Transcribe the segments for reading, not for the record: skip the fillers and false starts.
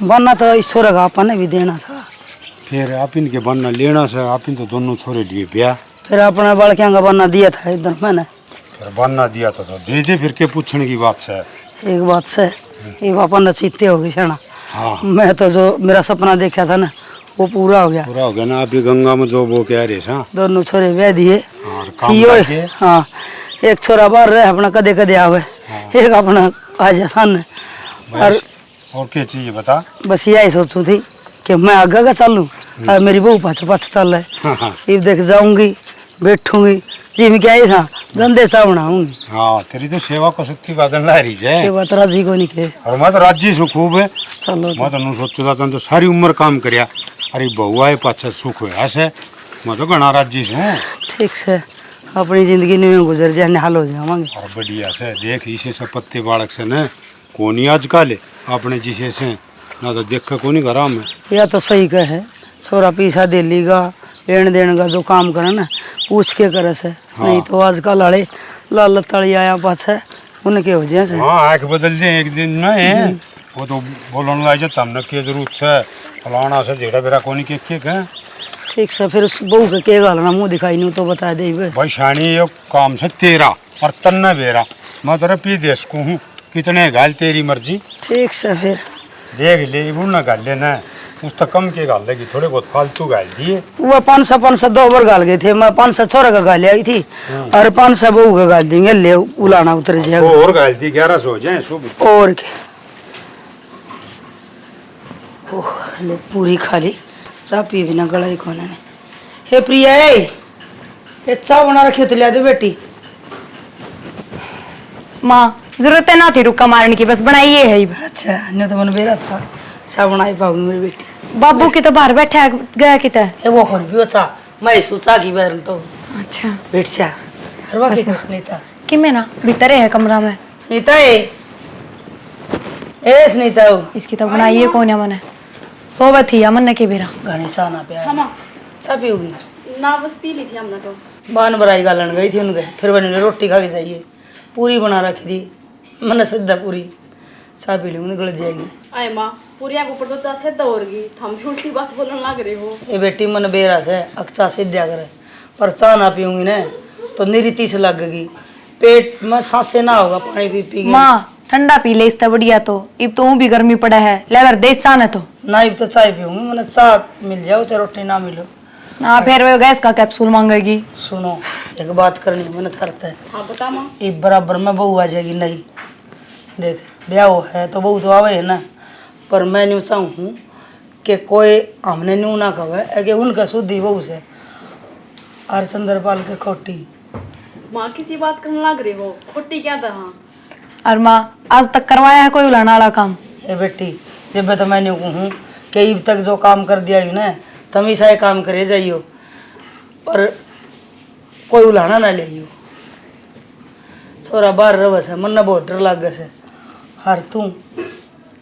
बनना तो ईश्वर का अपन ने भी देना था। फिर आप इनके बनना लेना से आप इन तो दोनों छोरे लिए ब्याह। फिर अपने बड़कियां का बनना दिया था इधर मैंने। फिर बनना दिया था तो दे दे, फिर के पूछने की बात से। एक बात से एक अपन ने चीते हो गई ना। हाँ मैं तो जो मेरा सपना देखा था ना वो पूरा हो गया। पूरा हो गया ना। आप गंगा में जो वो कह रहे हाँ। दोनों छोरे ब्याह दिए। और काम करके हाँ एक छोरा बाहर रहे अपना कदे कदे आवे। हाँ। एक अपना आज सामने। और क्या चाहिए बता। बस यही सोचू थी कि मैं आगे का चलूँ और मेरी बहू पाछे पाछे चल रहे। हाँ ये देख जाऊंगी बैठूंगी जी मैं क्या था धंधे सा बनाऊंगी। हाँ तेरी तो सेवा को सच्ची बादल ला रही है। ये बात राजी को नहीं के। और मैं तो राजी से खूब है। चलो मैं तो नहीं सोचता था तो सारी उम्र काम करया। अरे बहुआ है पाछे सुख है ऐसे मैं तो घना राजी से हूँ। ठीक से अपनी जिंदगी में गुजर जाए निहाल हो जावांगे। और बढ़िया से देख इसे सब पत्ते बालक से न कोनी आजकल अपने जिसे से ना तो देख कोनी घरा में। या तो सही कहे छोरा पीछा दे लीगा लेन देन का जो काम करे ना पूछ के करे से। हाँ। नहीं तो आजकल आड़े लाल तली आया पाछे उनके हो जाए। हाँ आँख बदल जाए एक दिन में वो तो बोलन लग जाता हमने क्या जरूरत है फलाना से जेड़ा बेरा कोनी के ठीक से फिर उस बहू के गालना मुँह दिखाई नहीं तो बता दे भाई शानी ये काम से तेरा और तन्ना बेरा मैं तेरा पी देश को हूँ कितने गाल तेरी मर्जी। ठीक से फिर देख ले वो ना गाल लेना उस तक कम के गाल लेगी थोड़े बहुत फालतू गाल दिए। वो 500 2 बार गाल गए थे। मैं 500 छोरा का गाल आई थी और 500 बहू का गाल देंगे ले उलाना उतर जाएगा। और गाल दी 1100 हो जाए सुबह और क्या ओह ले पूरी खाली चाह पी बिना गलाई कोने ने। हे प्रिया ये चाह बना रखी तो लिया दे बेटी। माँ जरूरत है ना थी रुक्का मारने की बस बनाइए है। अच्छा नहीं तो मन बेरा था चाह बनाई पाऊंगी मेरी बेटी। बाबू की तो बाहर बैठा गया किता ए वो कौन भी चाह मैं सोचा की बैर तो अच्छा बैठ जा हरवा के कर सुनीता कि मैं ना भीतर है कमरा में। सुनीता ए सुनीता इसकी तो बनाइए कौन है मने सोबत थी अमन के बेरा घनी सा ना प्यार चाह पियोगी ना बस पी ली थी हमने तो। बान बराई गालन गई थी उनके फिर बने रोटी खा के चाहिए पूरी बना रखी थी मैंने सीधा पूरी चाह पी लूंगी गल जाएगी। आए माँ पूरिया के ऊपर तो चा से दौड़गी हम भी उल्टी बात बोलने लग रहे हो। ये बेटी मन बेरा से अक्चा सीधा करे पर चाह ना पीऊंगी ना तो निरीति से लगेगी पेट में सांसे ना होगा पानी पी पी के। माँ ठंडा पी ले इससे बढ़िया तो इब तो भी गर्मी पड़ा है लेकर देश चाह तो ना इब तो चाय पीऊंगी मैंने चाह मिल जाओ चाहे रोटी ना मिलो। हाँ फिर वो गैस का कैप्सूल मांगेगी। सुनो एक बात करनी मैंने थरता है। हाँ बता माँ। ये बराबर में बहू आ जाएगी नहीं देख ब्याह है तो बहू तो आवे है ना पर मैं नहीं चाहूँ कि कोई हमने न्यू ना कहे कि उनका शुद्धि बहू से और चंद्रपाल के खोटी। माँ किसी बात करने लग रही हो खोटी क्या था। हाँ और माँ आज तक करवाया है कोई उलाना वाला काम। ए बेटी जब तो मैंने कहूँ कि अब तक जो काम कर दिया है ना तुम ऐसा ही काम करे जाइयो पर कोई उलाना ना लियो। छोरा बाहर रह से मन बहुत डर लग से हर तू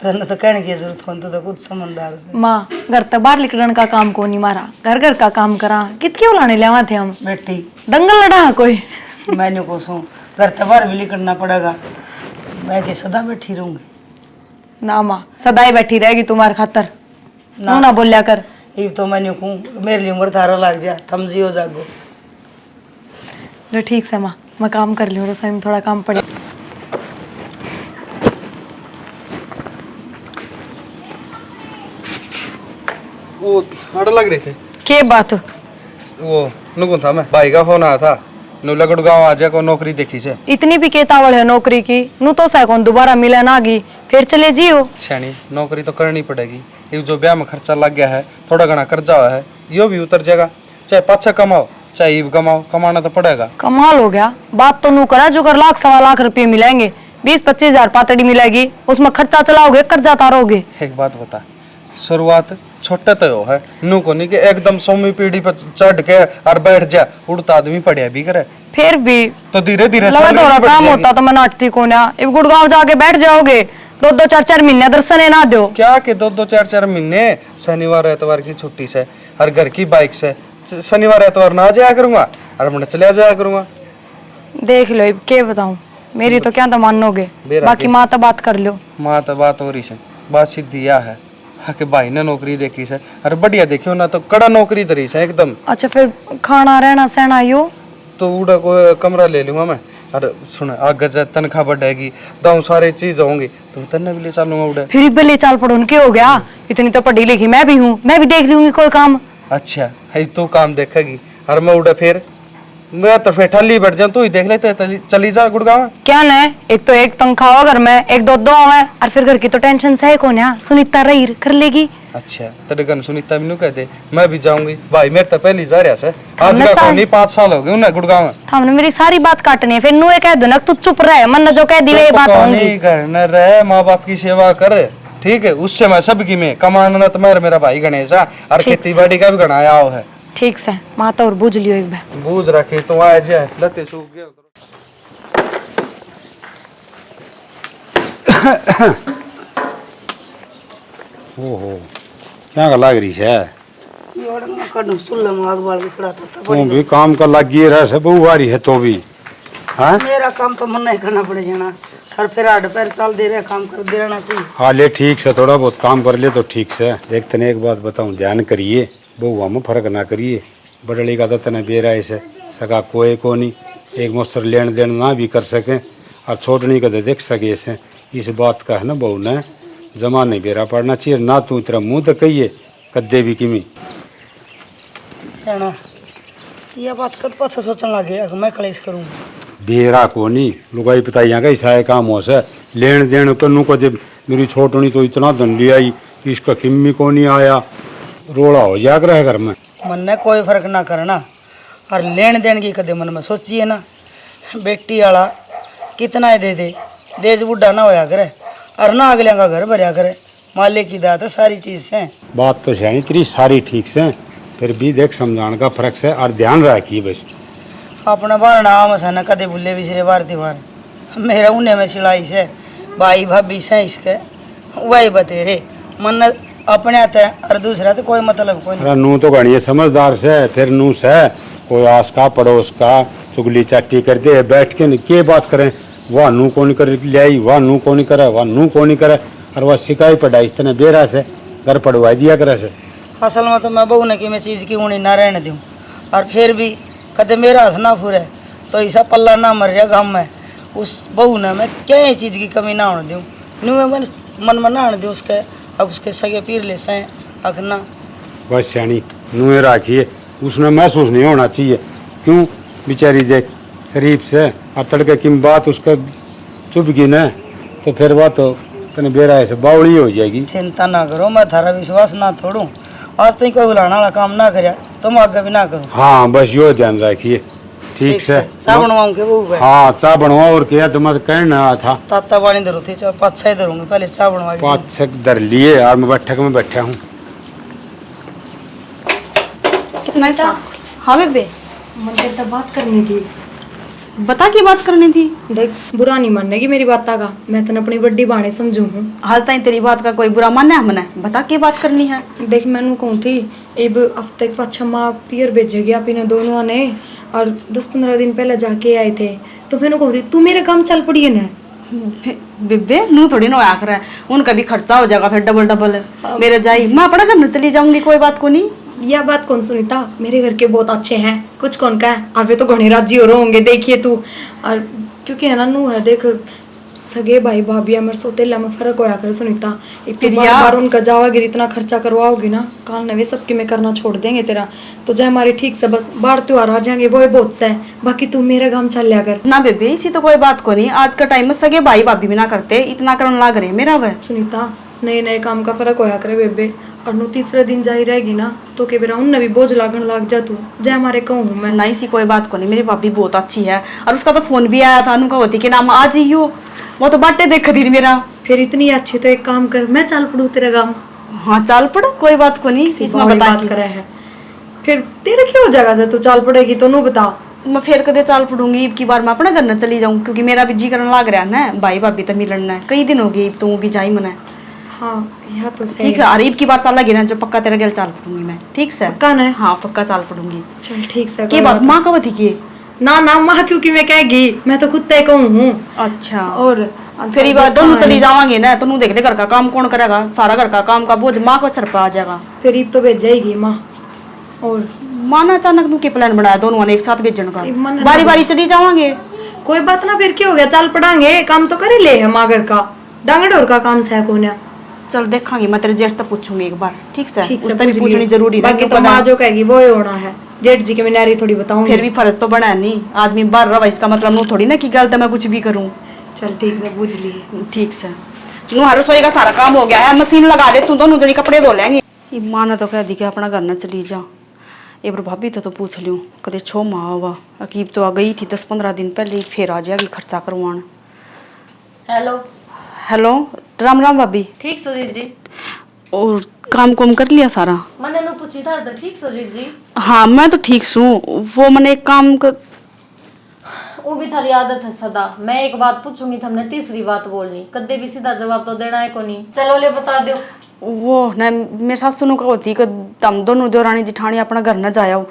तेने तो कहने की जरूरत कौन तो खुद समझदार से। माँ घर तक बाहर निकलने का काम को नहीं मारा घर घर का काम करा कित क्यों लाने लेवा थे हम बेटी दंगल लड़ा है कोई। मैंने को सो घर तक बाहर भी निकलना पड़ेगा मैं के सदा बैठी रहूंगी। ना माँ सदाई बैठी रहेगी तुम्हारे खातर ना ना बोलिया कर। ये तो मैंने कहूँ मेरे लिए उम्र थारा लग जा थम जियो जागो। लो ठीक से माँ मैं काम कर लूँ रसोई में थोड़ा काम पड़े। वो आड़ लग रहे थे के बात वो नुकून था मैं भाई का फोन आया था नुलगढ़ गाँव आ जा को नौकरी देखी से। इतनी भी केतावड़ है नौकरी की नू तो सैकौन दोबारा मिले ना गी फिर चले जियो। शानी नौकरी तो करनी पड़ेगी ये जो ब्याह में खर्चा लग गया है थोड़ा घना कर्जा हुआ है यो भी उतर जाएगा चाहे पाछा कमाओ चाहे ईब कमाओ कमाना तो पड़ेगा। कमाल हो गया बात तो नू करा जो कर लाख 1.25 लाख रुपये मिलेंगे 20-25 हजार पातड़ी मिलेगी उसमें खर्चा चलाओगे कर्जा तारोगे। एक बात बता शुरुआत छोटे तो है नू को नहीं कि एकदम 100वीं पीढ़ी पर चढ़ के और बैठ जा उड़ता आदमी पढ़िया भी करे फिर भी तो धीरे धीरे काम होता तो मैं नाटती को ना गुड़गांव जाके बैठ जाओगे 2-4 महीने दर्शन ना दो क्या कि 2-4 महीने शनिवार एतवार की छुट्टी से हर घर की बाइक से शनिवार एतवार ना जाया करूंगा और मैं चले जाया करूंगा। देख लो क्या बताऊं मेरी तो क्या तो मानोगे बाकी माँ तो बात कर लो। माँ तो बात हो रही है बात सीधी यह है हाँ कि भाई ने नौकरी देखी से, अरे बढ़िया देखियो ना, तो कड़ा नौकरी धरी से एकदम। अच्छा फिर खाना रहना सहना यो? तो उड़ा को कमरा ले लूंगा मैं। अरे सुन, आगे से तनख्वाह बढ़ेगी, दाऊ सारी चीज होंगी, तो तन्ने भी ले चलूंगा उड़े। फिर भी ले चाल पड़ो उनके हो गया, इतनी तो पढ़ी लिखी मैं भी हूँ, मैं भी देख लूंगी कोई काम। अच्छा है, तू काम देखेगी और मैं उड़ा फिर मैं तो फिर ठल्ली बैठ जाऊं, तू ही देख लेते, चली जा गुड़गांव। क्या न, एक तो एक तनख्वाह हो घर में, एक दो दो है, और फिर घर की तो टेंशन से है कौन है, सुनीता रही कर लेगी। अच्छा तेरे गन सुनीता भी कह दे, मैं भी जाऊंगी भाई, मेरे तो पहली जा रहा है आज हमने का सारी- नहीं 5 साल हो गए उन्हें गुड़गांव में। हमने मेरी सारी बात काटनी है, फिर नुए कह दो ना तू चुप रहे, मन न जो कह दी ये बात होंगी। घर न रहे, माँ बाप की सेवा कर, ठीक है, उससे मैं सबकी में कमाना तो मेरा भाई गणेश है, और ठीक खेती बाड़ी का भी गणाया हो है। ठीक से माता और बुझ लियो एक बार। बूझ रखी तो आए जाए लते सूख गए। ओहो क्या लाग रही है? चूल्हे में आग बाल के चढ़ाता था। तू भी काम का लगी रह से बहु आ रही है तो भी। हाँ मेरा काम तो मन नहीं करना पड़े जाना, और फिर हाथ पैर चल दे रहे, काम कर दे रहना चाहिए। हाँ ले ठीक से, थोड़ा बहुत काम कर ले तो ठीक से। एक तने एक बात बताऊं, ध्यान करिए, बहुआ में फर्क ना करिए। बड़ली का तो तने बेरा ऐसे सका कोई को नहीं, एक मुस्तर लेन देन ना भी कर सके, और छोटनी का तो देख सके ऐसे। इस बात का है ना बहू ने जमा नहीं बेरा पड़ना चाहिए ना। तू तेरा मुंह तो कहिए कद्दे भी किमी शाना ये बात कद पास सोचने लगे कि मैं कलेश करूँगा। बेरा को नहीं लुगाई पिताइया का ऐसा है काम हो से लेन देन कनु को। जब मेरी छोटनी तो इतना धन ले आई, इसका किम्मी को नहीं आया, रोड़ा हो जाग रहा है घर में। मन ने कोई फर्क ना करना, और लेन देन की कदे मन में सोचिए ना। बेटी वाला कितना ही दे दे, देज बुढ़ा ना होया करे, और ना अगले का घर भरया करे। मालिक की दात है सारी चीज से। बात तो सही तेरी सारी ठीक से, फिर भी देख समझाने का फर्क से, और ध्यान रखिए बस। अपना बार नाम है ना कदे भूले बिसरे बार त्योहार। मेरा उन्हें में सिलाई से भाई भाभी से इसके वही बतेरे मन अपने आते हैं, और दूसरा तो कोई मतलब कोई नहीं। अरे नू तो गणिए समझदार से, फिर नू से कोई आस का पड़ोस का चुगली चाटी कर दे बैठ के के बात करें। वह नू को नहीं कर ले आई, वह नू को नहीं करे, वह नू को नहीं करे, और वह सिकाई पढ़ाई इतने बेरा से घर पढ़वाई दिया करे से। असल में तो मैं बहू ने कि मैं चीज़ की ऊँड़ी ना रहने दूँ, और फिर भी कदे मेरा हाथ ना फुरे तो ऐसा पल्ला ना मर जाए गाँव में। उस बहू ने मैं क्या चीज़ की कमी ना होने दूँ, न्यू मैं मन में ना आने दूँ उसके। अब उसके सगे पीर ले सें अखना बस यानी नूए राखिए, उसने महसूस नहीं होना चाहिए। क्यों बेचारी देख शरीफ से, और तड़के की बात उसका चुप गई न, तो फिर बात तो तने बेरा ऐसे बावड़ी हो जाएगी। चिंता ना करो, मैं थारा विश्वास ना छोड़ूं। आज तक कोई बुलाने वाला काम ना करे, तुम आगे भी ना करो। हाँ बस यो ध्यान रखिए, ठीक से। चाय बनवाऊं के बहू भाई? हाँ चाय बनवा, और क्या तो मत कहना आया था। ताता पानी धरो थी, चाय 5-6 धरूंगी, पहले चाय बनवा के 5-6 धर लिए, और मैं बैठक में बैठा हूँ। सुनीता। हाँ बेबे, मुझे तो बात करनी थी। बता की बात करनी थी। देख बुरा नहीं मानेगी मेरी बात का, मैं तो अपनी बड़ी बाणे समझू हूँ। हाल ताई तेरी बात का कोई बुरा मानना है हमने, बता की बात करनी है। देख मैंने कहूँ थी अब हफ्ते के पाछा माँ पियर भेजेगी आप इन्हें दोनों ने, और 10-15 दिन पहले जाके आए थे, तो मैंने कहूँ थी तू मेरे काम चल पड़ी है ना। बेबे नू थोड़ी ना होया करे, उनका भी खर्चा हो जाएगा फिर डबल मेरे जाई, मैं अपना घर में चली जाऊंगी, कोई बात को नहीं। यह बात कौन सुनीता, मेरे घर के बहुत अच्छे हैं, कुछ कौन का है, और वे तो घने राजी हो रहे होंगे देखिए तू। और क्योंकि है ना नू है देख सगे भाई भाभी मेरे सोतेला में फर्क होया करे सुनीता। एक तो बार बार उनका जावागिर इतना खर्चा करवाओगी ना, काल नवे सबके में करना छोड़ देंगे तेरा, तो जो हमारे ठीक से बस बाहर त्योहार आ जाएंगे वो बहुत सा है, बाकी तू मेरे काम चल लिया कर ना बेबे। इसी तो कोई बात को नहीं, आज का टाइम में सगे भाई भाभी भी ना करते, इतना करने लाग रहे मेरा वह। सुनीता नए नए काम का फर्क होया करे बेबे, और नु तीसरे दिन जाई रहेगी ना तो के बेरा उन भी बोझ लागन लाग जा तू जय हमारे कहूँ मैं। नहीं सी कोई बात को नहीं, मेरी भाभी बहुत अच्छी है, और उसका तो फोन भी आया था, उनका होती के नाम आज ही हो, वो तो बाटे देख दी मेरा। फिर इतनी अच्छी तो एक काम कर, मैं चल पड़ू तेरे गाँव। हाँ चल पड़ो, कोई बात को नहीं, इसमें बता बात करे है फिर तेरे क्यों हो जाएगा जब तू चल पड़ेगी तो नू बता। मैं फिर कदे चाल पड़ूंगी, इब की बार मैं अपने घर न चली जाऊँ, क्योंकि मेरा भी जी करने लाग रहा है ना, भाई भाभी तो मिलन है, कई दिन हो गए तो भी जाई मना। हाँ यह तो सही ठीक है, अरे इब की बार चाल लगी ना, जो पक्का तेरा गल चाल पड़ूंगी मैं, ठीक से? पक्का ना? हाँ पक्का चाल पड़ूंगी। चल ठीक से। की बात माँ कब थी की? ना ना माँ क्योंकि मैं कहेगी, मैं तो खुद तय कहूँ हूँ। अच्छा। और फिर ये बात दोनों चली जावांगे ना तो नू देख ले घर का काम कौन करेगा, सारा घर का काम का बोझ माँ को सर पे आ जाएगा। फिर ईब तो भेज जाएगी माँ। और माँ ने अचानक नू के प्लान बनाया दोनों ने एक साथ भेजने का, मन- बारी बारी चली जावांगे। कोई बात ना, फिर क्या हो गया, चल पड़ांगे, काम तो कर ही ले है माँ घर का, डांग डोर का काम से कौन है। चल देखांगी, मैं तेरे जेठ तक पूछूंगी एक बार, ठीक से? ठीक से उससे भी पूछ पूछनी लिए। जरूरी बाकी तो माँ जो कहेगी वो ही होना है, जेठ जी के मैं नारी थोड़ी बताऊंगी। फिर भी फर्ज तो बना नहीं, आदमी बाहर रहा इसका मतलब नू थोड़ी ना कि गलत मैं कुछ भी करूं। चल ठीक से पूछ लिए। ठीक से नू हर रसोई का सारा काम हो गया है, मशीन लगा दे, तू दोनों जनी कपड़े धो लेंगे। ये माँ ने तो कह दी कि अपना घर न चली जा, एक बार भाभी तो पूछ लियो कदे छो माँ हुआ। अकीब तो आ गई थी 10-15 दिन पहले ही, फिर आ जाएगी खर्चा करवाने। हेलो। हेलो, राम राम भाभी। ठीक सुजीत जी। और काम कुम कर लिया सारा? मैंने नु पूछी था तो ठीक सुजीत जी। हाँ मैं तो ठीक हूँ, वो मैंने एक काम कर वो भी थारी आदत है सदा, मैं एक बात पूछूंगी तो हमने तीसरी बात बोलनी, कदे भी सीधा जवाब तो देना है को नहीं। चलो ले बता दो। वो न मेरे सासू नु कहो थी कि तुम दोनों देवरानी जिठानी अपना घर न जाओ,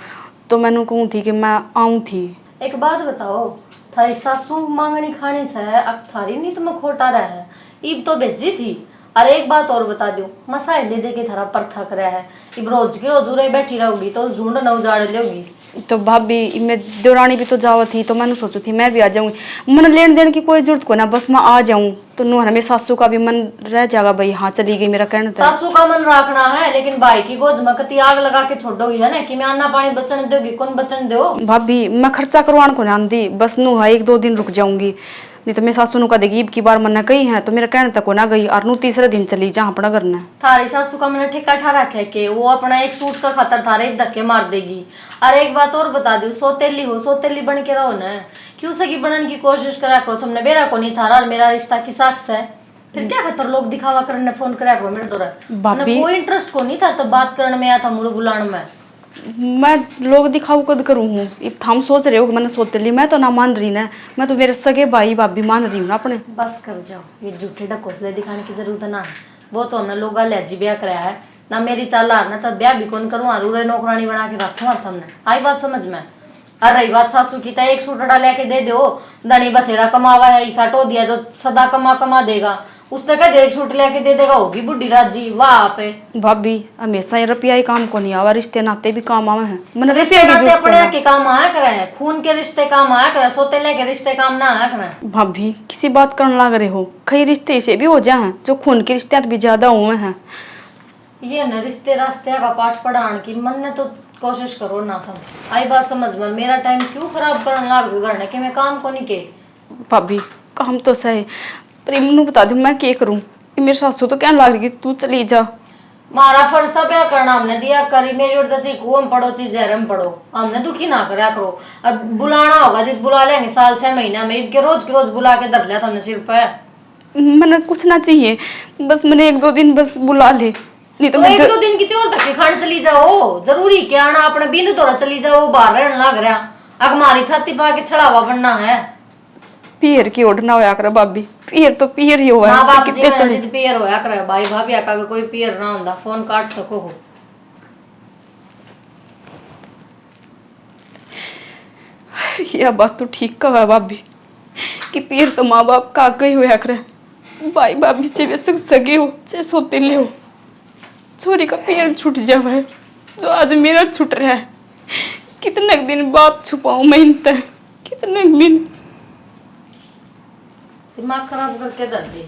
तो मैंने कहूँ थी कि मैं आऊँ थी। एक बात बताओ, थारी सासू मांगनी खानी से अब थारी नहीं तो मैं खोटा रहा है, ईब तो भेजी थी। अरे एक बात और बता दो, मसाइल ले दे के थारा पर थक रहा है, इब रोज की रोज उरे बैठी रहोगी तो ढूंढ न उजाड़ लोगी। तो भाभी मैं देवरानी भी तो जाओ थी, तो मैंने सोची थी मैं भी आ जाऊंगी, मन लेन देन की कोई जरूरत को ना, बस मैं आ जाऊं तो नु मेरी सासू का भी मन रह जाएगा, भाई हाँ चली गई मेरा कहना था। सासू का मन रखना है, लेकिन भाई की गोज में कती आग लगा के छोड़ोगी है ना, कि मैं अन्ना पानी बचन दोगी, कौन बचन दो। भाभी मैं खर्चा करवाने को ना आंदी, बस नु है 1-2 दिन रुक जाऊंगी, नहीं तो मेरी सासू नु का देगी ईब की बार मना कही है तो मेरा कहने तक को ना गई, और नु तीसरे दिन चली जा अपना घर न। थारी सासू का मैंने ठेका ठा रखा है कि वो अपना एक सूट का खतर थारे एक धक्के मार देगी। और एक बात और बता दू, सोतेली हो सोतेली बन के रहो ना, क्यों सगी बनने की कोशिश करा करो, तुमने बेरा को नहीं थारा और मेरा रिश्ता की साक्ष है, फिर क्या खतर लोग दिखावा करने फोन करा करो मेरे दौरा, कोई इंटरेस्ट को नहीं था तो बात करने में आया था मुझे बुलाने में। मैं लोग दिखाऊ कद करूँ हूँ, हम सोच रहे हो कि मैंने सोते ली, मैं तो ना मान रही ना, मैं तो मेरे सगे भाई भाभी मान रही हूँ ना अपने। बस कर जाओ, ये झूठे ढकोसले दिखाने की जरूरत ना है, वो तो हमने लोग लहजी ब्याह कराया है ना, मेरी चाल आ ना तब ब्याह भी कौन करूँ, अरूरे नौकरानी बना के रखूँ हमने, आई बात समझ में। और रही बात सासू की, तो एक सूट लेके दे दो, धनी बथेरा कमावा है, ईसा टो दिया जो सदा कमा देगा, उसने कहा एक सूट लेके दे देगा, होगी बुढ़ी राजी वाह पे। भाभी हमेशा ये रुपया ही काम को नहीं आवा, रिश्ते नाते भी काम आवे हैं, मैंने रिश्ते रुपया की नाते जरूरत अपने के काम आया करे हैं, खून के रिश्ते काम आया करे, सोतेले के रिश्ते काम ना आया करे। भाभी किसी बात करने लग रहे हो, कई रिश्ते से भी हो जाए हैं जो खून के रिश्ते भी ज्यादा हुए हैं। ये न रिश्ते रास्ते का पाठ पढ़ाने की मन ने तो कोशिश करो ना था, आई बात समझ में, मेरा टाइम क्यों खराब करने लग बिगड़ने के, मैं काम को नहीं के। भाभी काम तो सही, पर मनु बता दू मैं क्या करूं, मेरे सासू तो क्या लग रही तू चली जा। मारा फर्ज था ब्याह करना, हमने दिया करी, मेरी और तो कुएं में पढ़ो चीज जहरम पढ़ो, हमने दुखी ना करा करो। और बुलाना होगा जित बुला लेंगे साल 6 महीना में, इनके रोज के रोज बुला के धर लिया था हमने सिर पे। मैंने कुछ ना चाहिए, बस मैंने 1-2 दिन बस बुला ले, नहीं तो तो 1-2 दिन की त्योर तक के खाने चली जाओ, जरूरी क्या आना अपने बिंद तोड़ा चली जाओ, बाहर रहने लग रहा, अब हमारी छाती पा के छड़ावा बनना है। पीर की ओढ़ना होया कर भाभी, पीर तो पीर ही हुआ माँ बाप है, जी मेरा जिद पियर होया करे, भाई भाभी आका का कोई पियर ना होंदा, फोन काट सको हो। यह बात तो ठीक कहा भाभी कि पीर तो माँ बाप का गई होया करे, भाई भाभी चाहे वैसे सगे हो चाहे सोतेले हो, छोरी का पीर छूट जावा है जो आज मेरा छूट रहा है। कितने दिन बात छुपाऊं मैं इनसे, कितने दिन दिमाग खराब करके धर दी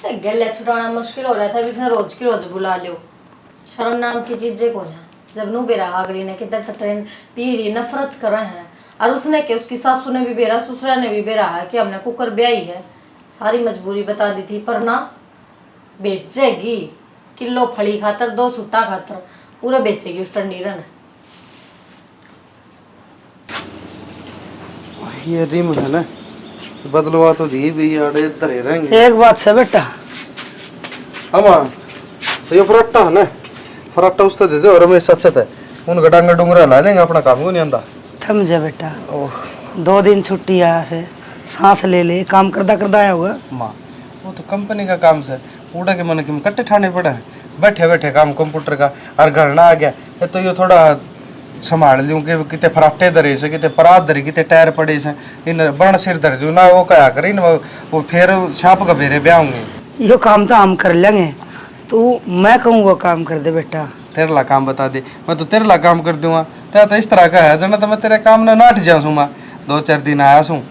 है, गले छुटाना मुश्किल हो रहा था, इसने रोज की रोज बुला लो, शर्म नाम की चीजें को ना, जब नू बेरा आगरी ने किधर तक ट्रेन पीरी नफरत कर रहे हैं, और उसने के उसकी सासू ने भी बेरा, ससुरा ने भी बेरा है कि हमने कुकर ब्याही है, सारी मजबूरी बता दी थी, पर ना बेचेगी, किलो फली खातर 2 सुट्टा खातर पूरा बेचेगी उस टंडीरन। ये रिम है ना, बदलवा तो दी भी आड़े धरे रहेंगे। एक बात से बेटा, हम तो ये फराटा है ना, फराटा उससे दे दो, और हमें सचत है उन गटांगा डूंगरा ला लेंगे, अपना काम को नहीं आंदा। थम जा बेटा, 2 दिन छुट्टी आया से सांस ले ले, काम करदा करदा आया होगा। माँ वो तो कंपनी का काम से उड़ा के मन के कट्टे ठाने पड़े हैं, बैठे बैठे काम कंप्यूटर का, और घर ना आ गया ये तो ये थोड़ा संभाल लूं कि किते फराटे धरे से किते परात धरे किते टायर पड़े से इन बण सिर धर दूं ना वो कया करे न वो फिर छाप का बेरे ब्याऊंगे। यो काम तो हम कर लेंगे, तू मैं कहूँ वो काम कर दे बेटा। तेरे ला काम बता दे, मैं तो तेरे ला काम कर दूंगा। तेरा तो इस तरह का है जना तो मैं तेरे काम न नाट जाऊँ मैं 2-4 दिन आया सूँ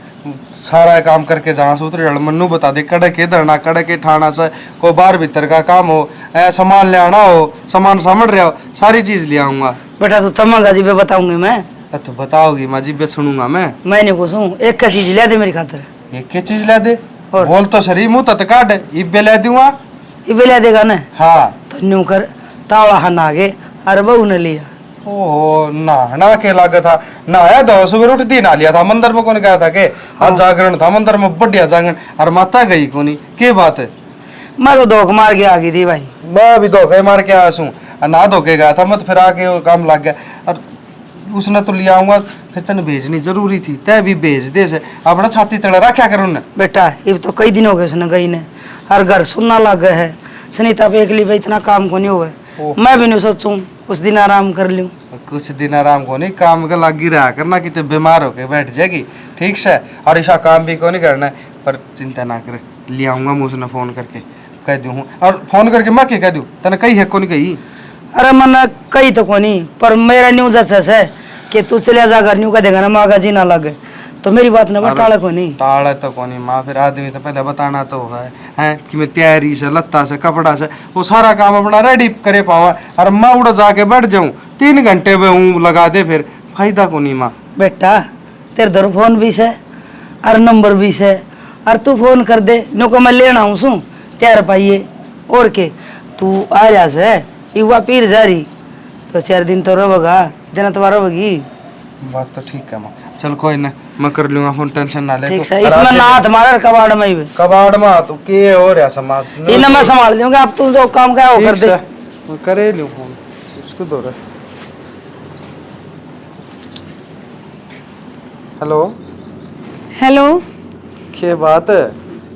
सारा काम करके जहाँ सूत्र मन्नू बता दे कड़े के धरना कड़े के ठाना से कोई बाहर भीतर का काम हो सामान ले आना हो सामान समझ रहे हो सारी चीज ले आऊंगा। बेटा तो तमंगा जी पे बताऊंगी मैं। तो बताओगी मैं जी सुनूंगा मैंने पूछूं एक का चीज ले दे मेरी खातिर। एक क्या चीज ला दे और? बोल तो शरीर मुंह तक काट इब्बे ला दूंगा। इबे ले देगा ना? हाँ तो न्यू कर तावड़ा हन आगे अरे बहू ने लिया। ओहो नहाना के लागा था नहाया दो सुबह उठती ना लिया था मंदिर में कौन गया था के आज जागरण था मंदिर में बढ़िया जागरण और माता गई कोनी के बात है। मैं तो धोख मार के आ गई थी भाई। मैं भी धोखे मार के आया हूँ ना धोखे गया था मत फिर आके वो काम लग गया और उसने तो लिया आऊंगा फिर तेने भेजनी जरूरी थी तै भी भेज दे से अपना छाती तड़ा रखा कर उन्हें। बेटा ये तो कई दिन हो गए उसने गई ने हर घर सुनना लग गए है सुनीता पे अकेली पे इतना काम को नहीं हुआ। मैं भी नहीं सोचूं कुछ दिन आराम कर लूं। कुछ दिन आराम को नहीं काम का लगी रहा करना कि बीमार होके बैठ जाएगी ठीक से और ऐसा काम भी को नहीं करना है पर चिंता ना करे ले आऊंगा मैं उसने फोन करके कह दूँ और फोन करके मैं क्या कह दूँ तेने कही है कौन कही। अरे मन कई तो को नहीं पर मेरा न्यूज ऐसा है कि तू चले जा घर न्यू का देगा ना माँ जी ना लगे तो मेरी बात ना टाड़ा को नहीं टाड़ा तो को नहीं माँ फिर आदमी तो पहले बताना तो है कि मैं तैयारी से लत्ता से कपड़ा से वो सारा काम अपना रेडी करे पावा और मैं उड़ जाके बैठ जाऊँ 3 घंटे में हूँ लगा दे फिर फायदा को नहीं माँ। बेटा तेरे धर फोन भी से और नंबर भी से और तू फोन कर दे नो को मैं लेना हूँ सू तैयार पाइए और के तू आ जा से युवा पीर जा रही तो 4 दिन तो रहेगा जना तुम्हारा होगी। बात तो ठीक है माँ चल कोई ना मैं कर लूंगा फोन टेंशन ना ले। ठीक है इसमें ना हाथ मारा कबाड़ में ही कबाड़ में तो के हो रहा समाज ये ना मैं संभाल दूंगा अब तू जो काम का वो कर दे। मैं करे लूं फोन इसको दो रहा। हेलो हेलो क्या बात है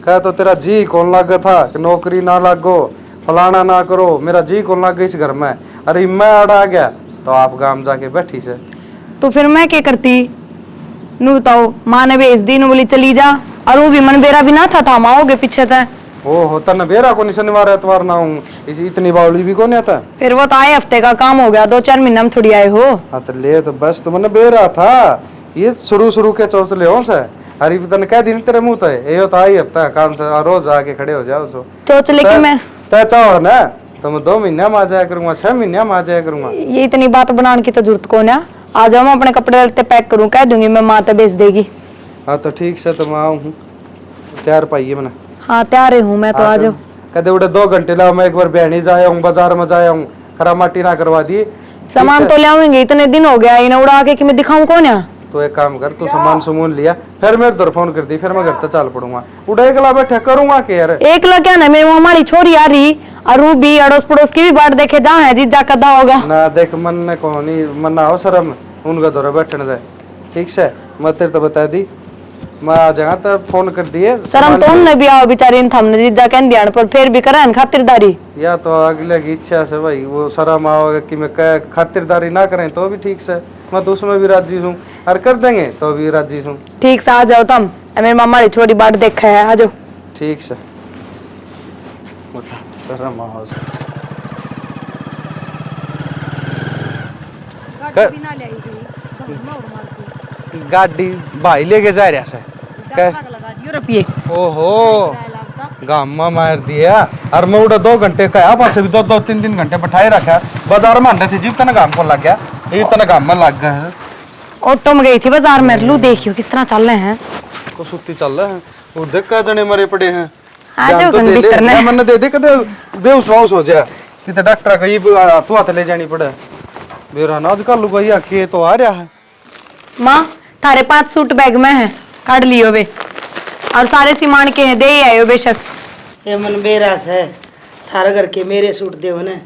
कह तो तेरा जी कौन लगा था कि नौकरी ना लागो फलाना ना करो मेरा जी कौन लग गई इस घर में अरे मैं अड़ा गया तो आप गांव जाके बैठी से तो फिर मैं क्या करती नू बताओ माँ ने भेज दी बोली चली जा और वो भी मन बेरा भी ना था थामा हो गए पीछे तक। ओहो तन बेरा को नहीं शनिवार एतवार ना हूँ इसी इतनी बावली भी कौन आता। फिर वो तो आए हफ्ते का काम हो गया 2-4 महीना में थोड़ी आए हो। हाँ तो ले तो बस तो मैंने बेरा था ये शुरू के चौसले हो से अरे तन कह दिन तेरे मुंह तो है ये तो आई हफ्ता काम से रोज आके खड़े हो जाओ सो तो चले कि मैं तय चाहो ना तो मैं 2 महीने में आ जाया करूंगा 6 महीने में आ जाया करूंगा। ये इतनी बात बनाने की तो जरूरत कौन है आ जाओ मैं अपने कपड़े लत्ते पैक करूँ कह दूंगी मैं माँ तो भेज देगी। हाँ तो ठीक से तो मैं आऊँ हूँ तैयार पाइए मैंने। हाँ तैयार हूँ मैं तो आ जाओ। कदे उड़े 2 घंटे लाओ मैं एक बार बहनी जाया हूँ बाजार में जाया हूँ खरा माटी ना करवा दी सामान तो ले आऊंगी इतने दिन हो गया इन्हें उड़ा के कि मैं दिखाऊं कौन है। तो एक काम कर तू सामान सुमून लिया फिर मेरे दर फोन कर दी फिर मैं घर तक चल पड़ूंगा उड़ा एकला बैठा करूंगा के यार एक क्या ना मेरी हमारी छोरी आ रही और वो भी अड़ोस पड़ोस की भी बात देखे जहाँ है जीजा कदा होगा ना देख मन ने कहो नहीं मन ना हो शर्म उनका दौरा बैठने दे ठीक से मैं तेरे तो बता दी मैं आ जाऊंगा तो फोन कर दिए शर्म तो उनने भी आओ बेचारी इन थमने जीजा कह दिया पर फिर भी करें खातिरदारी या तो अगले की इच्छा से भाई वो शर्म आओगे कि मैं खातिरदारी ना करें तो भी ठीक से मैं तो उसमें भी राजी हूँ और कर देंगे तो भी राजी हूँ। ठीक से आ जाओ तुम मेरी मामा की छोरी बाट देखा है आ जाओ। ठीक से शर्म आओ गाड़ी भाई लेके जा रहा है ओहो गाम में मार दिया और मैं उड़ा 2 घंटे कहा पाछे भी 2-3 घंटे बैठाए रखा बाजार में अंडे थे जीव तना गाम को लग गया ये तना गाम में लग गया है। ऑटो में गई थी बाजार में लू देखियो किस तरह चल रहे हैं को सुत्ती चल रहे हैं वो देख का जने मरे पड़े हैं आ जाओ तो घंटी करने ले मैंने दे दे कदे बेहोश हो जाए कि डॉक्टर कहीं तू हाथ ले जानी पड़े बेरा ना आजकल लुगाइया के तो आ रहा है। माँ थारे 5 सूट बैग में है काट लियो वे और सारे सामान के हैं दे ही आयो बेशक। ये मन बेरास है थारा करके मेरे सूट दे ने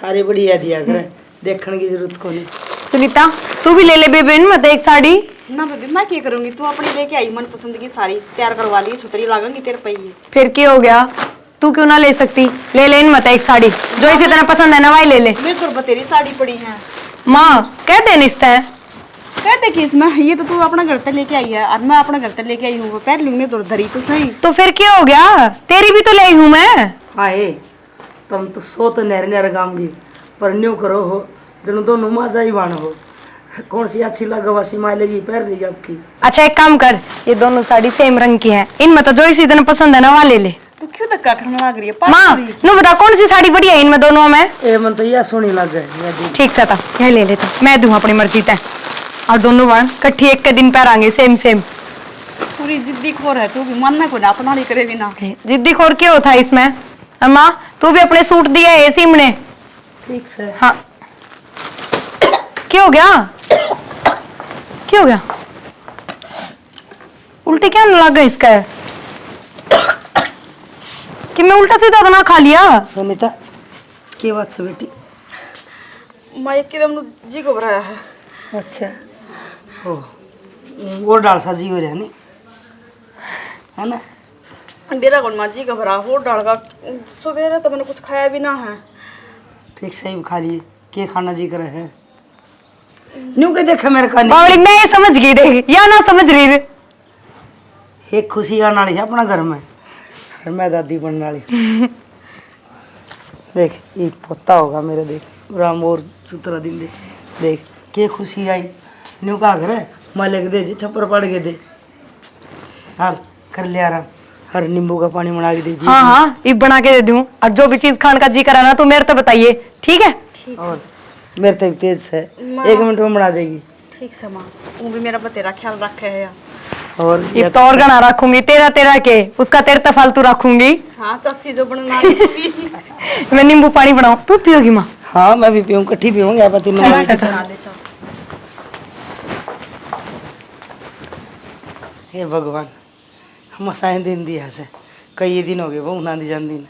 सारी बढ़िया दिया करे देखने की जरूरत को नहीं। सुनीता तू भी ले ले बेबे मत एक साड़ी ना बेबी मैं क्या करूंगी तू अपनी लेके आई मन पसंद की साड़ी तैयार करवा ली छुतरी लागेंगी तेरे पे ही फिर क्या हो गया तू क्यों ना ले सकती ले ले इन मत एक साड़ी जो इसी तरह पसंद है ना वही ले ले मेरे तो बतेरी साड़ी पड़ी है माँ कह दे निस्ता है कहते कि इसमें ये तो तू अपना घर तक लेके आई है और मैं अपना घर तक लेके आई हूँ पैर लूंगी तो धरी तो सही। तो फिर क्या हो गया, तेरी भी तो ले आई हूँ मैं। आए तुम तो सो तो नहर नहर गाम की पर न्यू करो हो जन दोनों माजा ही बाण हो। कौन सी अच्छी लगा वैसी माँ लेगी पैर लेगी आपकी। अच्छा एक काम कर, ये दोनों साड़ी सेम रंग की है, इनमें तो जो इसी दिन पसंद है ना वहाँ ले ले। तो क्यों धक्का करने लग रही है माँ नु बता कौन सी साड़ी बढ़िया है इनमें दोनों में। ए मन तो यह सोनी लग गए। ठीक से था यह ले लेता, मैं दूँ अपनी मर्जी तय। और दोनों बाण कट्ठी एक के दिन पैरांगे सेम सेम। पूरी जिद्दी खोर है तू भी मानना को ना अपना नहीं करेगी ना। जिद्दी खोर क्या होता है इसमें। और माँ तू भी अपने सूट दिया है सिमने। ठीक से हाँ क्या हो गया, क्या हो गया, उल्टी क्या लग गई इसका कि मैं उल्टा सीधा तो ना खा लिया। सुनीता की बात से बेटी। मैं एकदम जी घबराया है। अच्छा ओ वो डाल सा जी हो रहा नहीं है ना। मेरा कौन माँ जी घबरा हो डाल का सुबह तो मैंने कुछ खाया भी ना है। ठीक सही खा लिए के खाना जी करे है न्यू के देखा मेरे का बावली मैं ये समझ गई देख या ना समझ रही रे। एक खुशी आने वाली है अपना घर में और मैं दादी बनने वाली। देख ये पोता होगा मेरे, देख राम और सुतरा दिन देख देख के खुशी आई। न्यू का घर है मैं लेके दे जी छप्पर पड़ के दे हाल कर ले आराम। हर नींबू का पानी बना के दे जी। हाँ हाँ ये बना के दे दूँ और जो भी चीज खाने का जी करा ना तो मेरे तो बताइए ठीक है। और मेरे तक तेज से 1 मिनट में बना देगी। ठीक से माँ वो भी मेरा बतेरा ख्याल रखे है। और ये तो और गना रखूंगी तेरा तेरा के उसका तेरे तो फालतू रखूंगी। हाँ चाची जो बनना मैं नींबू पानी बनाऊं तू पियोगी माँ। हाँ मैं भी पीऊँ कट्ठी पीऊँगी आप तीनों ठीक मिल से के। चला। हे भगवान हम साइन दिन दिया से कई दिन हो गए वो ना दी जान दिन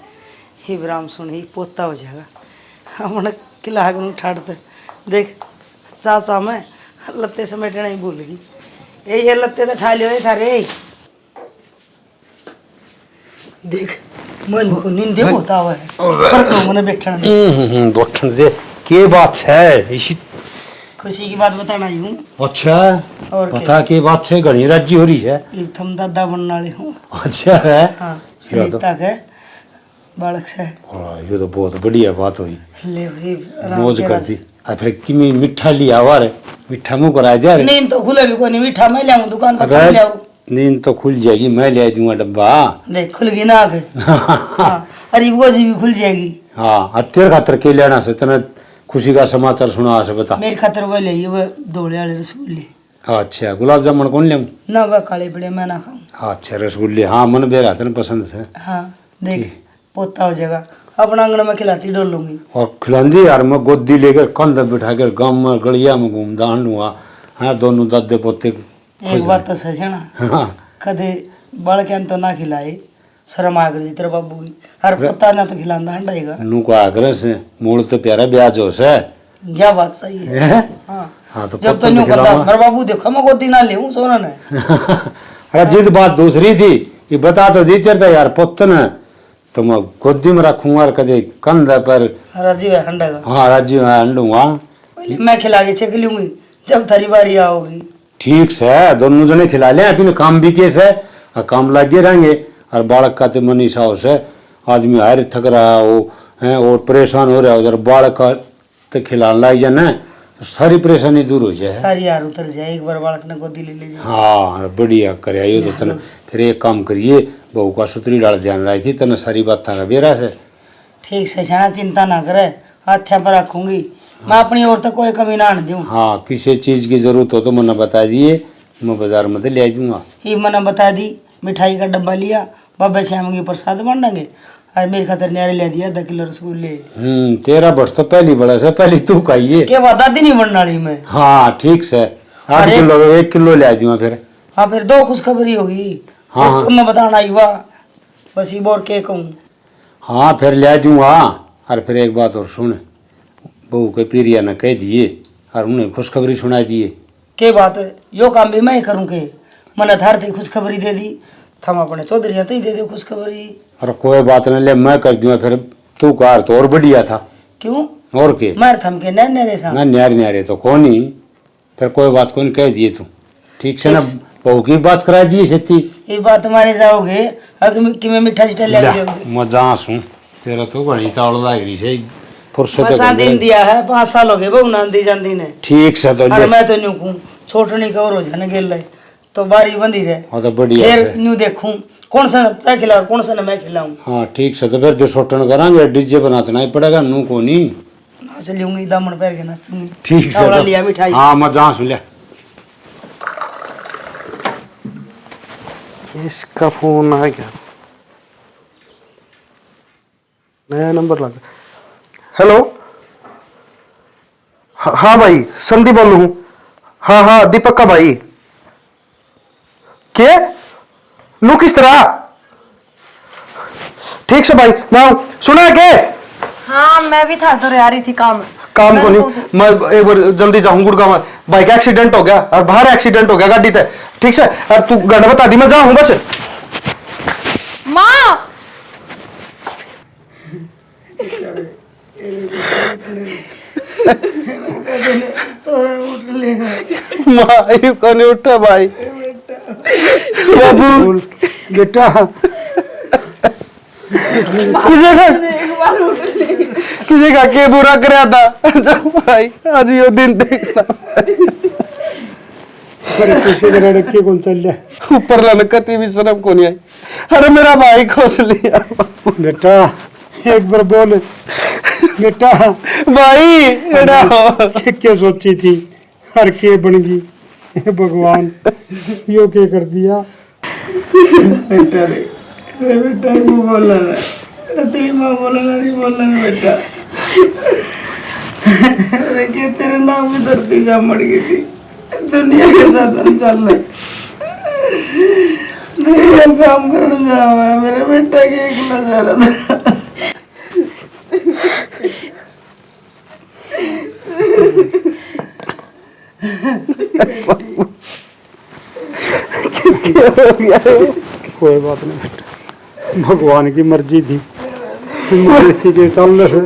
ही ब्राह्म सुन ही पोता हो जाएगा। हमने किला ठाड़ते देख चाचा मैं लत्ते समेटना ही भूल गई। ये लत्ते तो ठा लियो थारे देख मन को नींद होता हुआ है पर तो मैंने बैठने दे। बैठने दे के बात है इसी। खुशी की बात बताना ही हूँ। अच्छा और बता के बात है घनी राज्य हो रही है। ये थम दादा बनने वाली हूँ। अच्छा है हाँ ये तो सुनीता के बालक से ये तो बहुत बढ़िया बात हुई। ले भाई आराम मौज के कर राज। दी। फिर किमी मिठा लिया हुआ रे मिठा मुँह करा दिया रे। नींद तो खुले भी कोई नहीं मीठा मैं लियाऊं दुकान पर अरे, ले आऊं। नींद तो खुल जाएगी मैं ले दूंगा डब्बा। देख खुल गई ना आगे। हाँ अरे वो जी भी खुल जाएगी। हाँ अत्यर खातर के लेना से तने खुशी का समाचार सुना से बता। मेरी खातर वो ले वो धोले वाले रसगुल्ले। अच्छा गुलाब जामुन कौन ले। ना वह काले पड़े मैं ना खाऊं। अच्छा रसगुल्ले हाँ मन बेरा तेने पसंद है। हाँ देख पोता हो जाएगा अपना आंगन में खिलाती डोल लूंगी। और खिलांदी यार मैं गोदी लेकर कंधे बिठा कर गाँव में गलिया में घूमता लूँगा। हाँ दोनों दादे पोते। एक बात तो सच है ना हाँ कदे बड़ के तो ना खिलाए शर्म आ गई तेरे बाबू की हर पोता ना तो खिलाना हंडाएगा। नू को आग्रह से मूल तो प्यारा ब्याज हो से। यह बात सही है। हैं? हाँ हाँ तो जब तो पत्तों न्यू पे पता खिलाऊंगा। मेरे बाबू देखो मैं गोदी ना ले सोना ने। अरे जिद बात दूसरी थी ये बता तो दी तेरे यार पुत्त ने तो मैं गोदी में रखूंगा और कदे कंधे पर। राजी है हंडाएगा। हाँ राज्य में अंडूंगा। मैं खिला के चेक लूंगी जब थारी बारी आओगी। ठीक से दोनों जने खिला ले अपने काम भी कैसे और काम लगे रहेंगे और बालक का तो मनीषा हो से आदमी हार थक रहा हो है और परेशान हो रहा है उधर बालक का तो खिलाने लग जाए तो सारी परेशानी दूर हो जाए। सारी यार उतर जाए एक बार बालक ने गोदी ले लीजिए। हाँ बढ़िया करे आइयो तो तने फिर एक काम करिए बहू का सुतरी डाल ध्यान रखी तने सारी बात था बेरा से। ठीक से छाना चिंता ना करे हाथ पर रखूंगी मैं अपनी ओर तक कोई कमी ना दूं। हाँ किसी चीज़ की जरूरत हो तो मैंने बता दिए मैं बाजार में ले जाऊंगा। ये मैंने बता दी मिठाई का डब्बा लिया बाबा श्याम की प्रसाद बांटेंगे और मेरे खातर न्यारे ले दिया 10 किलो रसगुल्ले। तेरा बट तो पहली बड़ा से पहली तू खाइए। के बाद दादी नहीं बनने वाली मैं। हाँ ठीक से 8 किलो 1 किलो ले जाऊंगा फिर। हाँ फिर 2 खुशखबरी होगी। हाँ, तुम मैं बताना ही वाह बस ये बोर के कहूँ। हाँ फिर ले जाऊंगा और फिर एक बात और सुन बहू के पीरिया ने कह दिए और उन्हें खुशखबरी सुना दिए। के बात है यो काम भी मैं ही करूँ के मैंने थार थी खुशखबरी दे दी थम अपने चौधरी जाते ही दे दो खुशखबरी। और कोई बात नहीं ले मैं कर दूंगा फिर तू कार तो और बढ़िया था। क्यों और के मार थमके न नेरे सा ना न्यारे तो कौन ही फिर कोई बात कौन कह दिए तू ठीक से ना बहू की बात करा दी सेती ये बात तुम्हारे जाओगे कि मैं मीठा चिट्ठा ले जाओगे मजा हूँ तेरा तो बड़ी तावड़ लाग रही है फुर्सत बसा दिन दिया है 5 साल हो गए बहु ना दी जाती ने ठीक से तो और मैं तो न्यू कहूँ छोटनी का और हो जाने गेल रहे तो बारी बंदी रहे हाँ तो बढ़िया फिर है। न्यू देखूं कौन सा तय खिलाओ कौन सा मैं खिलाऊं हाँ ठीक से तो फिर जो छोटन करांगे डीजे बनाना ही पड़ेगा नू को नहीं नाच लूंगी दामन पैर के नाचूंगी ठीक से चावड़ा तो लिया मिठाई हाँ मजा सुन लिया इसका फोन आ गया, नया नंबर लगा। हेलो, हाँ भाई संदीप बोल रहा हूँ। हाँ हाँ दीपक का भाई। क्या नू किस तरह? ठीक से भाई मैं सुना के हाँ मैं भी था तो आ रही थी काम को नहीं मैं एक बार जल्दी जाऊँ गुड़गांव। बाइक एक्सीडेंट हो गया और बाहर एक्सीडेंट हो गया गाड़ी से। ठीक से और तू गाना बता दी मैं जाऊँ बस। माँ माँ को नहीं उठा भाई। बाबू बेटा किसी का के बुरा कराया था जब भाई आज यो दिन देखना लड़के कौन चल रहा ऊपर लनकती भी शर्म को नहीं आई। अरे मेरा भाई खोस लिया बेटा एक बार बोल बेटा भाई एड़ा क्या सोची थी हर के बन गई हे भगवान यो क्या कर दिया बेटा रे बेटा को बोलना ना तेरी माँ बोलना नहीं बोलना ना बेटा अरे क्या तेरे नाम में धरती जा मर गई थी दुनिया के साथ हम चल रहे दुनिया काम करने जा रहा है मेरे बेटा के एक नजारा था कोई बात नहीं बेटा भगवान की मर्जी थी इसकी के चलने से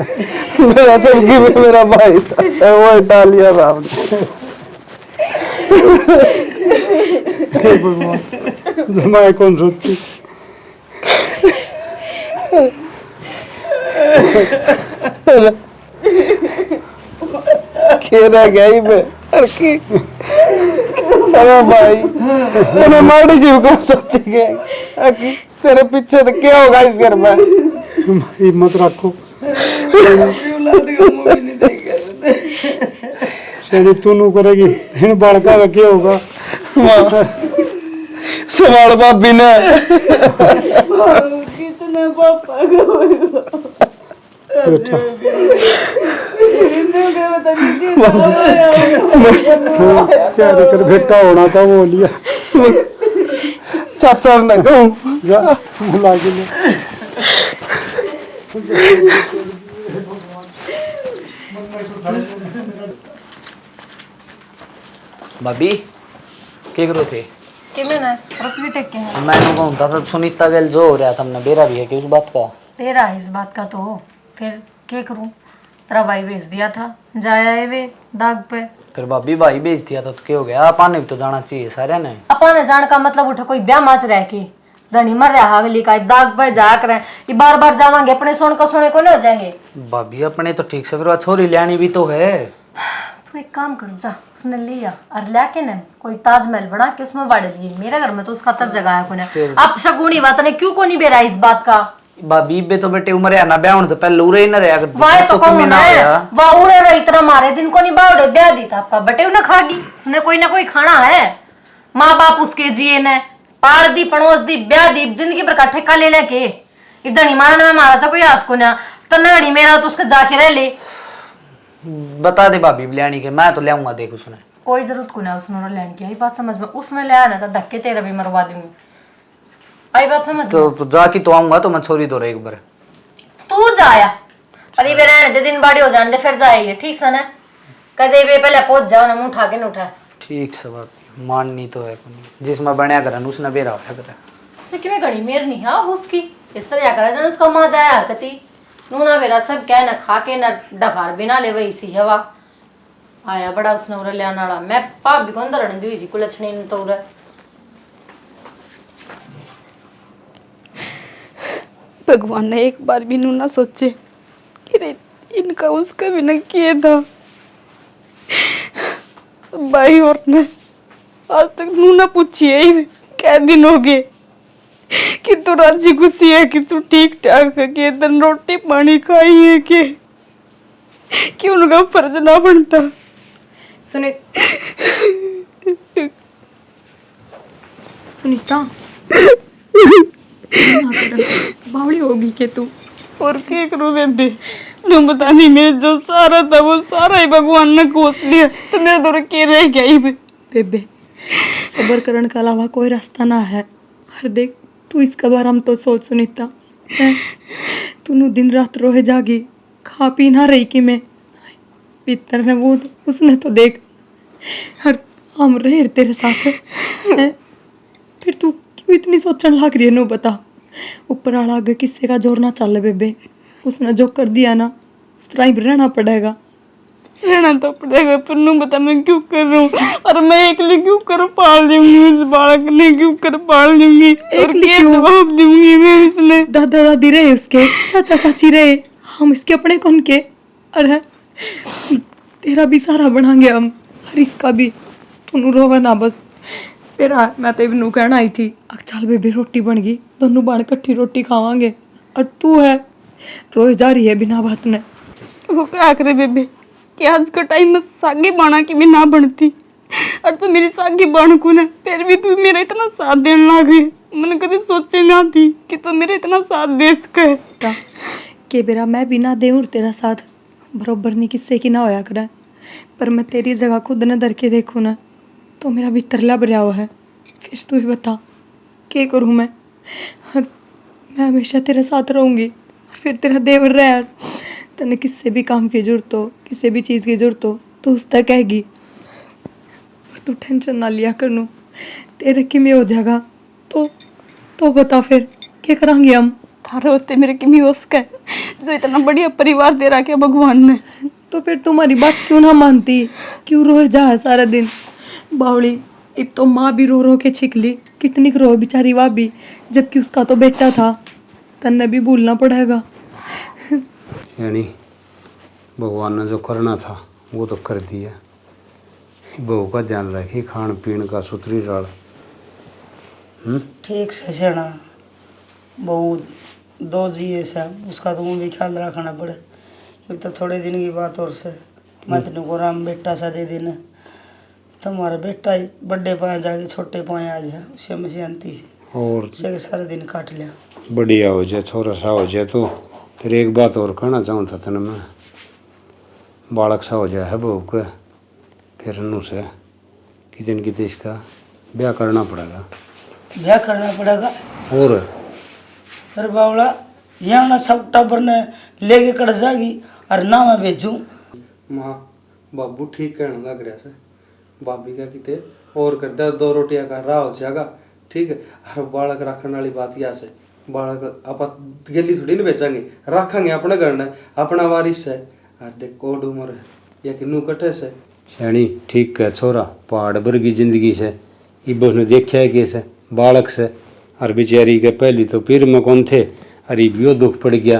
मेरा सबकी में मेरा भाई था वो हटा लिया राम ने। हे भगवान जमाए कौन सोचती खेरा गया ही मैं अरे अरे भाई मैंने मारी जीव को सोचेंगे कि तेरे पीछे तो क्या होगा इस घर में। हिम्मत रखो शायद तू नू करेगी इन बालका का क्या होगा सवाल भाभी ने कितना पापा को बेटा क्या कर बेटा होना था वो लिया चाचा ने कहूँ जा बुला के ले भाभी क्या करो थे कि मैंने रखी टेक के हैं मैंने कहूँ था सुनीता गल जो हो रहा था हमने बेरा भी है कि उस बात का तेरा है इस बात का तो फिर क्या करूं तेरा भाई भेज दिया था जाया है वे दाग पे फिर भाभी भाई भेज दिया था तो क्या हो गया आपने भी तो जाना चाहिए सारे ने अपने जान का मतलब उठा कोई ब्याह माच रह के धनी मर रहा अगली का दाग पे जा कर ये बार बार जावांगे अपने सोने को नहीं हो जाएंगे। भाभी अपने तो ठीक से फिर छोरी लियानी भी तो है। तू एक काम कर जा उसने लिया और लाके ना कोई ताजमहल बना के उसमें बाढ़ लिए मेरे घर में तो उसका तब जगह है कोने अब शगुनी बात ने क्यों को नहीं बेरा इस बात का भाभी बे तो बेटे उम्र है ना ब्याह होने तो पहले उरे ही ना रहा वाह तो कौन है वाह उरे रही इतना मारे दिन को नहीं बावड़े ब्याह दी था आपका बटे उन्हें खागी उसने कोई ना कोई खाना है माँ बाप उसके जिए ने पार दी पड़ोस दी ब्याह दी जिंदगी पर का ठेका ले लेके इधर नहीं मारने में मारा था कोई हाथ को ना तनाड़ी मेरा तो उसके जाके रह ले बता दे भाभी लियानी के मैं तो ले आऊंगा देख उसने कोई जरूरत को ना उसने लैंड की आई बात समझ में उसने ले आना था धक्के तेरा भी मरवा दूंगी आई बात समझ तो जाके तो आऊंगा तो मैं छोरी दो रहा एक बार तू जाया अरे वे रहने दे दिन बाड़ी हो जाने दे फिर जाएगी ठीक से ना कदे वे पहले पहुंच जाओ ना मुंह उठा के न उठा ठीक से बात माननी तो है जिसमें बनया कर उसने बेरा होया कर उसने क्यों घड़ी मेर नहीं हाँ उसकी इस तरह क्या करा जाने उसका माँ जाया कती नूना बेरा सब क्या ना खा के ना डकार बिना ले वही सी हवा आया बड़ा उसने उरे ले आना वाला मैं भाभी को अंदर दी जी कुलछनी ने तो उरे भगवान ने एक बार भी नू ना सोचे कि रे इनका उसका भी ना किया था। भाई और ने आज तक नू ना पूछी है क्या दिन हो गए कि तू राजी खुशी है कि तू ठीक ठाक है कि दिन रोटी पानी खाई है कि उनका फर्ज ना बनता। सुनीता बावड़ी होगी के तू और क्या करूं बेबे तुम बता नहीं मेरे जो सारा था वो सारा ही भगवान ने कोस लिया तो मेरे दौर के रह गया ही बेबे सबर करने के अलावा कोई रास्ता ना है। हर देख तू इसका बार हम तो सोच सुनीता तू दिन रात रोए जागी खा पी ना रही कि मैं भीतर है वो उसने तो देख हर हम रहे तेरे साथ है। फिर तू क्यों इतनी सोचने लग रही है नो बता ऊपर आला आगे किसी का जोर ना चल बेबे उसने जो कर दिया ना उस तरह ही रहना पड़ेगा। रहना तो पड़ेगा पर नू बता मैं क्यों कर रहा हूँ और मैं एकली क्यों कर पाल दूंगी उस बालक ने क्यों कर पाल दूंगी और क्या जवाब दूंगी मैं इसने। दादा दादी रहे उसके चाचा चाची रहे हम इसके अपने कौन के अरे तेरा भी सारा बनाएंगे हम और इसका भी तू रोवा ना बस। फिर मैं तो इवनू कहना आई थी चल बेबी रोटी बन गई दोनों बन कट्ठी रोटी खावांगे और तू है रोज जा रही है बिना बात ने। वो क्या करे बेबे कि आज का टाइम में सागे बाना की भी ना बनती और तो मेरी सागे बाण को ना फिर भी तू मेरा इतना साथ देने लग गई मैंने कभी सोचे ना थी कि तू मेरा इतना साथ दे सके के बेरा मैं भी ना देऊँ तेरा साथ बरोबर नहीं किससे की ना होया करे पर मैं तेरी जगह खुद न धर के देखूँ ना तो मेरा भीतर लब रहा हुआ है। फिर तू ही बता क्या करूँ मैं और मैं हमेशा तेरे साथ रहूँगी फिर तेरा देवर रह यार तने किससे भी काम की जरूरत हो किसी भी चीज़ की जरूरत हो तो उस तक कहेगी और तू टेंशन ना लिया करनू तेरे कि में हो जाएगा तो बता फिर क्या करांगे हम थारे होते मेरे किमी हो सके जो इतना बढ़िया परिवार दे रखा भगवान ने। तो फिर तुम्हारी बात क्यों ना मानती क्यों रोए जा है सारा दिन बावली। अब तो माँ भी रो रो के छिकली कितनी रो बेचारी वाह भी जबकि उसका तो बेटा था तन्ने भी भूलना पड़ेगा। यानी भगवान ने जो करना था वो तो कर दिया। बहू का ध्यान रखी खान पीन का सुथरी राल। ठीक से सेना बहू दो जी ऐसा उसका तो भी ख्याल रखना पड़े। अब तो थोड़े दिन की बात और से मैं तेने को राम बेटा सा दे देना तुम्हारा बेटा ही बड़े पाए जाके छोटे पाए आ जाए उसे में से अंती से और उसे सारा दिन काट लिया बढ़िया हो जाए छोरा सा हो जाए तो फिर एक बात और कहना चाहूँ था तेने मैं बालक सा हो जाए है बहू के फिर अनु से कितने न कितने इसका ब्याह करना पड़ेगा। ब्याह करना पड़ेगा और अरे बावला यहाँ ना सब टाबर ने लेके कट जाएगी और ना मैं भेजूँ। माँ बाबू ठीक कहने लग रहा से भाभी का किते और कर दे 2 रोटियां का रहा हो जाएगा ठीक है। हर बालक रखने वाली बात या से बालक आप गली थोड़ी नहीं बेचेंगे रखेंगे अपने घर ने अपना वारिस है और देख कोड उम्र है या कि नू कटे से श्याणी ठीक है छोरा पहाड़ भर की जिंदगी से इब उसने देखा है कैसे बालक से और बेचारी के पहली तो पीर में कौन थे अरे भी दुख पड़ गया।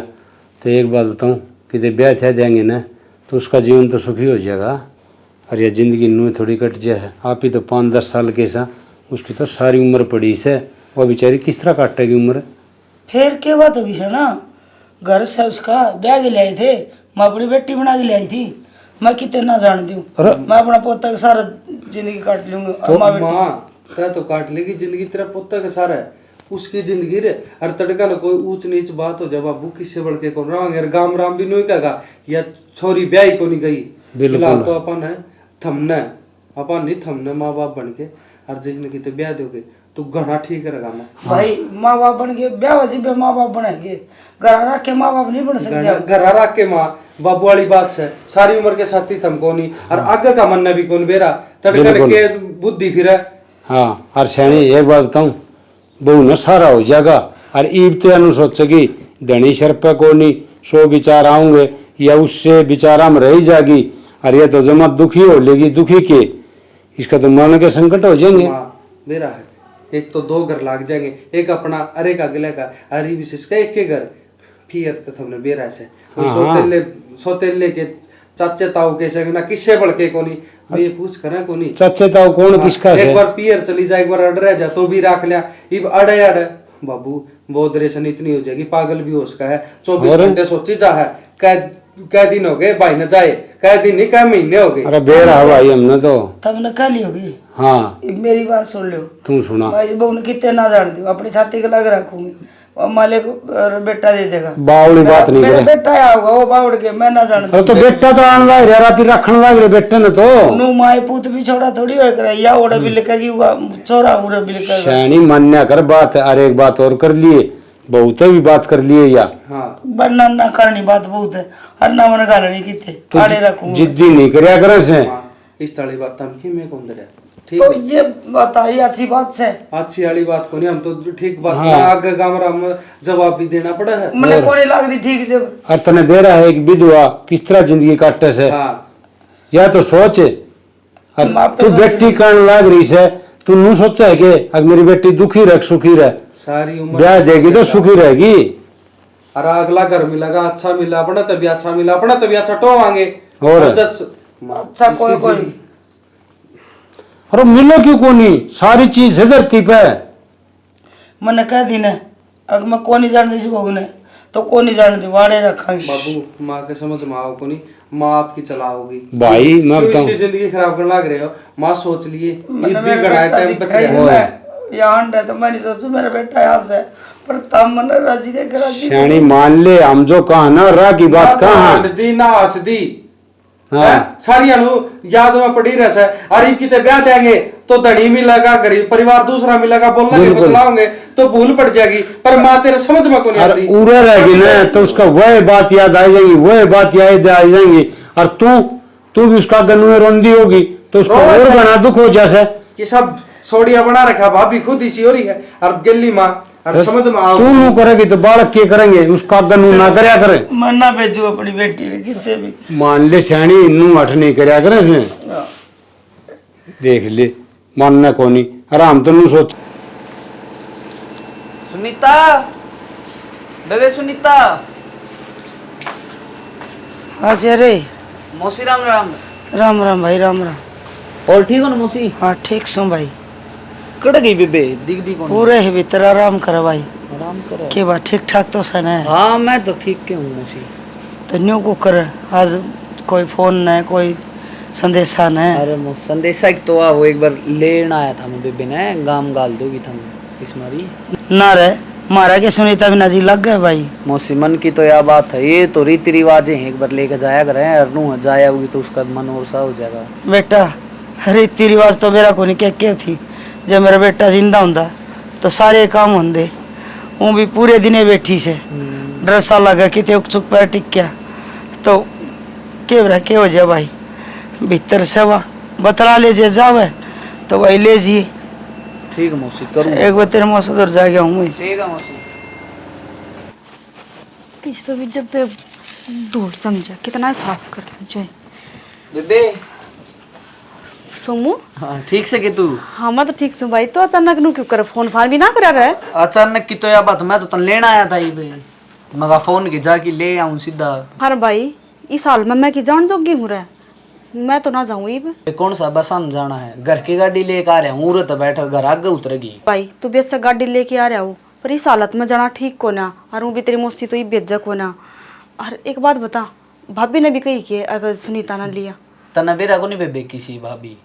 तो एक बात बताऊँ कि ब्याह थे जाएंगे ना तो उसका जीवन तो सुखी हो जाएगा और यह ज़िंदगी नू थोड़ी कट जाए। आप ही तो 5-10 साल के सा उसकी तो सारी उम्र पड़ी से वह बेचारी किस तरह काटेगी उम्र। फिर क्या बात होगी सर ना घर से उसका ब्याह के ले आए थे मैं अपनी बेटी बना के ले आई थी मैं कितने ना जान दूँ मैं अपना पोता का सारा जिंदगी काट लूँगा तो माँ तय तो काट लेगी जिंदगी तेरा पोता का सारा है उसकी जिंदगी रे हर तड़का ना कोई ऊंच नीच बात हो जब बाबू किससे बढ़ के कौन रहा गाम राम भी नहीं कहेगा या छोरी ब्याही को नहीं गई फिलहाल तो अपन है थमना अपन नहीं थमना माँ बाप बन के और जिसने कितने ब्याह दोगे तो घना ठीक रहेगा माँ भाई माँ बाप बन के ब्याह हो जी माँ बाप बनेंगे घर रख के माँ बाप नहीं बन सकते घर रख के माँ बाबू वाली बात से सारी उम्र के साथी थम को नहीं और आगे का मन भी कौन बेरा तड़का के बुद्धि फिर हाँ और श्याणी एक बात बताऊँ बहू न सारा हो जाएगा और ईब तो अनु सोचेगी धनी शर पे को नहीं 100 विचार आऊंगे या उससे विचार हम रह जाएगी, और ये तो जमा दुखी हो लेगी, दुखी के इसका तो मन के संकट हो जाएंगे। मेरा है एक तो 2 घर लाग जाएंगे, एक अपना अरे का अगले का, अरे विशेष का एक के घर, फिर तो सबने बेरा से सोतेले के चाचे ताऊ कैसे ना किससे बढ़ के कोनी ये पूछ करें कोनी चाचे ताऊ कौन किसका एक बार पियर चली जाए, एक बार अड़ रह जा तो भी रख लिया, इब अड़े अड़े बाबू बहुत रेशन इतनी हो जाएगी, पागल भी हो उसका है, 24 घंटे सोची जा है, कै दिन हो गए भाई न जाए, कै दिन नहीं कै महीने हो गए। अरे बेरा भाई हमने तो तब न कल ही होगी। हाँ मेरी बात सुन लो, तू सुना भाई बहू ने कितने ना जान दी, अपनी छाती के लग रखूंगी, और माले को बेटा दे देगा। बावड़ी बात नहीं मेरा करे। बेटा आया होगा वो बावड़ के, मैं ना जान अरे तो बेटा तो आने लग रहा, फिर रखने लग रहे बेटे ने तो नु माए पूत भी छोड़ा थोड़ी हो कर या ओड़ा भी लिखेगी हुआ छोरा उड़ा भी लिखेगा। शैनी मान्या कर बात है। अरे एक बात और कर लिए, बहुत भी बात कर लिए या हाँ बनना ना करनी बात बहुत है, हर ना मन गालनी किते आड़े रखूंगा। जिद्दी नहीं करया करे से। इस ताली बात तम की मैं कौन दे ठीक तो ये बताइए अच्छी बात से, अच्छी वाली बात को नहीं, हम तो ठीक बात आगे गामरा में जवाब भी देना पड़ा है। मैंने कोनी लाग दी ठीक जब और तने दे रहा है एक विधवा किस तरह जिंदगी काटे से, हाँ या तो सोच। और तू बेटी करने लग रही से, तू नू सोचा है कि अगर मेरी बेटी दुखी रह सुखी रह, सारी उम्र ब्याह देगी तो सुखी रहेगी। और अगला घर मिलेगा अच्छा मिला अपना तभी अच्छा मिला अपना तभी अच्छा टोवांगे और अच्छा कोई कोई अरे मिलो क्यों कोनी, सारी चीज है धरती पे। मैंने कह दी ने अगर मैं कोनी जान दी बहू ने तो कोनी जान दी वाड़े रखांगी। बाबू माँ के समझ में आओ को नहीं, माँ आपकी चलाओगी भाई मैं क्यों बताऊं, इसकी जिंदगी खराब करने लग रहे हो, माँ सोच लिए मैंने ये भी मेरा गड़ा बेटा टाइम पे दिखाई चला। मैं यहाँ है तो मैं नहीं सोचू मेरा बेटा यहाँ से, पर तब मन राजी देख राजी शैनी मान ले हम जो कहा ना रा की बात कहा दी ना हंस दी हाँ। सारी अनु याद में पड़ी रह से, अरे किते ब्याह देंगे तो धनी मिलेगा, गरीब परिवार दूसरा मिलेगा, बोलना के बतलाओगे तो भूल पड़ जाएगी, पर माँ तेरे समझ में को नहीं आती। उड़े रहेगी ना तो उसका वह बात याद आ जाएगी, वह बात याद आ जाएंगी। और तू भी उसका गन्नू रोंदी होगी तो उसको और बना दुख हो जैसे ये सब सोडिया बना रखा, भाभी खुद इसी हो रही है और गिल्ली माँ और समझ में आओ। तू नू करेगी तो बालक के करेंगे, उसका गन्नू ना करया करे। मैं ना भेजू अपनी बेटी ने कितने भी मान ले शैनी नू हट नहीं करया करे से, देख ले मानना को नहीं आराम तो नू सोच। सुनीता, बेबे सुनीता। हाँ जी अरे मौसी राम राम। राम राम भाई राम राम। और ठीक हो ना मौसी? हाँ ठीक सो भाई। कड़ गई बेबे, दिख दी कौन? पूरे ही भीतर आराम कर भाई। आराम करो। के बात ठीक ठाक तो सन है? हाँ मैं तो ठीक के हूँ मौसी। तो न्यू को कर आज कोई फोन न कोई संदेशा न। अरे मो संदेशा की तो आ वो एक बार लेना आया था मैं बेबे ने, गाम गाल दोगी था इस मारी ना रे मारा के सुनीता भी नजी लग गए भाई। मौसी मन की तो यह बात है, ये तो रीति रिवाज है, एक बार लेके जाया करें अरनू जाया होगी तो उसका मन और सा हो जाएगा। बेटा रीति रिवाज तो मेरा को नहीं क्या थी, जब मेरा बेटा जिंदा होंदा तो सारे काम होंदे, वो भी पूरे दिने बैठी से डर सा लगा कि ते चुप पर टिक गया तो के हो जाए भाई भीतर से वह बतला ले जे जावे तो वही ले जी। ठीक है मौसी करूँ। एक बार तेरे मौसम उधर जा गया हूँ। ठीक है मौसी। इस पर भी जब पे धूल समझा कितना साफ कर चाहिए। बेबे सोमू हाँ ठीक से कि तू? हाँ मैं तो ठीक से भाई, तो अचानक नु क्यों करे, फोन फान भी ना करा गए? अचानक की तो यह बात, मैं तो तन लेना आया था ये पे मगा फोन की जाके ले आऊं सीधा। अरे भाई इस साल में मैं की जान जोगी हूँ रे, मैं तो ना जाऊँ ये कौन सा बस हम जाना है, घर की गाड़ी लेके आ रहे हूँ, उरे तो बैठा घर आगे उतरेगी। भाई तू बेस गाड़ी लेके आ रहा हो पर इस हालत में जाना ठीक को ना, और वो भी तेरी मौसी तो ये बेज्जा को ना। और एक बात बता, भाभी ने भी कही कि अगर सुनीता ना लिया तना बेरा को नहीं बेबे किसी भाभी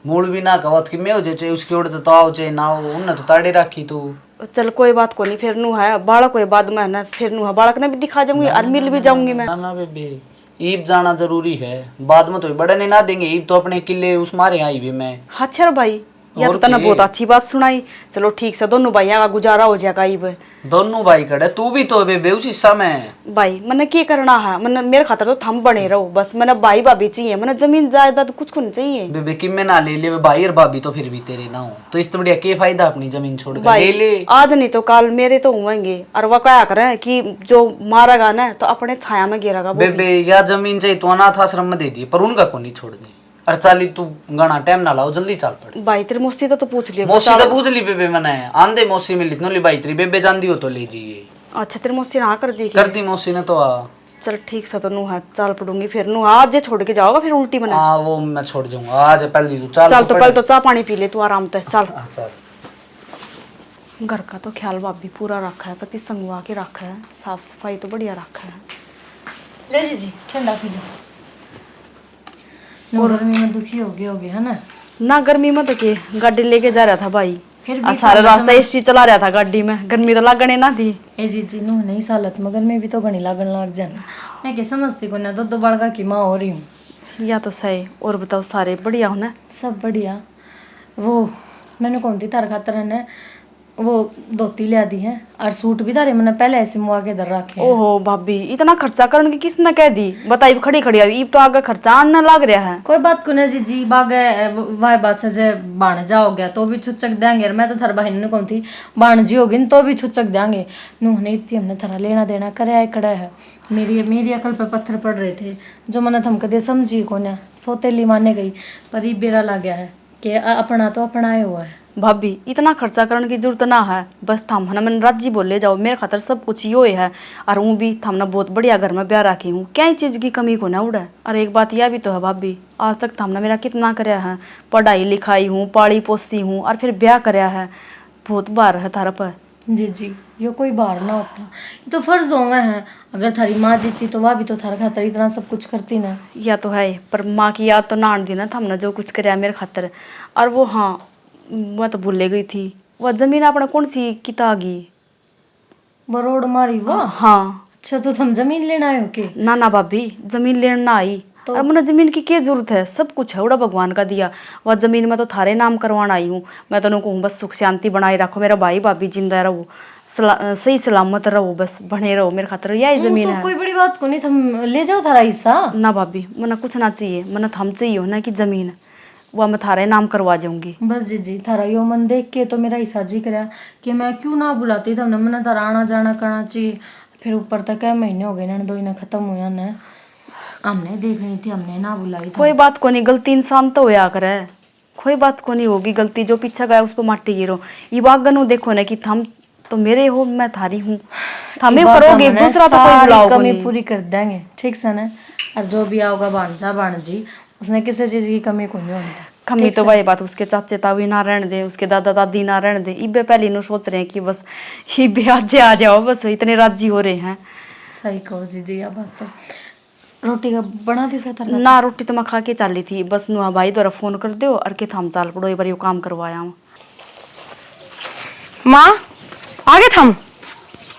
मूड भी ना कवत कि मैं हो जाए उसकी ओर तो आओ चाहे ना हो, उन्हें तो ताड़े रखी तू। चल कोई बात को नहीं, फिर नू है बालक कोई बाद में है ना, फिर नू है बालक ने भी दिखा जाऊंगी और मिल भी जाऊंगी मैं। ना ना बेबे ईब जाना जरूरी है, बाद में तो बड़े नहीं ना देंगे, ईब तो अपने किले उस मारे आई भी मैं। अच्छा भाई या तो तने बहुत अच्छी बात सुनाई। चलो ठीक से दोनों भाइयों का गुजारा हो जाएगा। इब दोनों भाई कड़े, तू भी तो बेबे उस हिस्सा में। भाई मैंने क्या करना है, मैंने मेरे खातर तो थम बने रहो बस। मैंने भाई भाभी चाहिए, मैंने जमीन जायदाद कुछ को नहीं चाहिए। बेबे कि मैं ना ले ले भाई और भाभी तो फिर भी तेरे ना हो, तो इससे बढ़िया के फायदा अपनी जमीन छोड़ कर ले भाई ले। आज नहीं तो कल मेरे तो होंगे। और वह क्या करे कि जो मारेगा ना तो अपने छाया में गिरेगा। बेबे या जमीन चाहिए तो अनाथ आश्रम में दे दिए, पर उनका को नहीं छोड़ दी। अरे चाली तू गाना टाइम ना लाओ, जल्दी चल पड़। भाई तेरे मौसी तो पूछ लियो। मौसी तो पूछ ली बेबे, मैंने आंधे मौसी मिली नो ली भाई तेरी बेबे जानती हो तो ले जाइए। अच्छा तेरे मौसी ना कर दी? कर दी मौसी ने तो। चल ठीक से तो नू है चल पड़ूंगी फिर। नू आज जे छोड़ के जाओगा फिर उल्टी बना। हाँ वो मैं छोड़ जाऊंगा आज। पहले तू चल तो पहले तो चाय पानी पी ले तू आराम से। चल चल। घर का तो ख्याल भाभी पूरा रखा है, पति संगवा के रखा है, साफ सफाई तो बढ़िया रखा है। ले जी ठंडा पी लो। गर्मी में दुखी होगे है ना गर्मी में तो के गाड़ी लेके जा रहा था भाई, फिर आ सारा रास्ता एसी चला रहा था गाड़ी में। गर्मी तो लागने ना थी। ए जी नु नहीं सालत मगर मैं भी तो घनी लागन लाग जाना। मैं के समझती को ना दो बड़का की माँ हो रही हूँ। या तो सही। और बताओ सारे बढ़िया हो ना? सब बढ़िया। वो मैंने कौन थी तार खातर है वो धोती लिया दी है और सूट भी तारे मैंने पहले ऐसे मुआ के इधर रखे। ओहो भाभी इतना खर्चा करने की किसने कह दी? बताई खड़ी खड़ी आई तो आगे खर्चा आना लाग रहा है। कोई बात को नहीं जी बागे वाह बात से जे बाण जाओ गया तो भी छुचक देंगे। मैं तो थार बहन ने कौन थी बाण जी होगी तो भी छुचक देंगे। नूह इतनी हमने थारा लेना देना करे खड़ा है। मेरी अकल पर पत्थर पड़ रहे थे जो मैंने थम कदे समझी को ना सोतेली माने गई। पर ये बेरा ला गया है कि अपना तो अपनाए हुआ है। भाभी इतना खर्चा करने की जरूरत ना है। बस थम ना मैंने राजी बोले जाओ, मेरे खातर सब कुछ यो है। और हूँ भी थमना बहुत बढ़िया घर में ब्याह रखी हूँ, क्या ही चीज़ की कमी को ना उड़े। और एक बात यह भी तो है भाभी, आज तक थमना मेरा कितना कराया है, पढ़ाई लिखाई हूँ, पाली पोसी हूँ और फिर ब्याह कराया है। बहुत बार है थारा पर। जी यो कोई बार ना होता, ये तो फर्ज हो गए हैं। अगर थारी माँ जीती तो वह भी तो थारा खातर इतना सब कुछ करती ना। या तो है, पर माँ की याद तो ना आने दी ना थमना जो कुछ कराया मेरे खातर। और वो हाँ मैं तो भूल गई थी, वह जमीन अपना कौन सी कितागी बरोड़ मारी वो। हाँ अच्छा तो तुम जमीन लेना आए हो के? ना ना भाभी जमीन लेने ना आई। तो और मैंने जमीन की क्या जरूरत है, सब कुछ है उड़ा भगवान का दिया। वह जमीन में तो थारे नाम करवाना आई हूँ। मैं तो कहूँ बस सुख शांति बनाए रखो, मेरा भाई भाभी जिंदा रहो, सही सलामत रहो, बस बने रहो मेरे खातर यही जमीन तो है। कोई बड़ी बात को नहीं, तुम ले जाओ थारा हिस्सा। ना भाभी मैंने कुछ ना चाहिए, मैंने थम चाहिए हो ना कि जमीन वह मैं थारे नाम करवा जाऊंगी। बस जी थारा यो मन देख के तो मेरा हिस्सा जी करा कि मैं क्यों ना बुलाती था। मैंने तारा आना जाना करना चाहिए। फिर ऊपर तक क्या महीने हो गए ना, 2 महीने खत्म हुआ ना, हमने देखनी थी हमने ना बुलाई। कोई बात को नहीं, गलती इंसान तो होया करे, कोई बात को नहीं होगी गलती। जो पीछे गया उसको माटी गिरो। ये बागन देखो ना कि थम तो मेरे हो मैं थारी हूँ, थमे करोगे दूसरा तो कोई बुलाओगे कमी नहीं। पूरी कर देंगे ठीक से ना। और जो भी आओगा भांजा भांजी उसने किसी चीज की कमी को नहीं होती। कमी तो भाई बात उसके चाचे ताऊ ना रहने दे, उसके दादा दादी ना रहने दे। इबे पहले नु सोच रहे हैं कि बस इबे आज आ जाओ, बस इतने राजी हो रहे हैं। सही कहो जी ये बात तो। रोटी का बना दी फिर तारा? ना रोटी तो मैं खा के चाली थी, बस नुआ भाई द्वारा फोन कर दो और के थम चाल पड़ो, एक बार यो काम करवाया हूँ। माँ आगे थम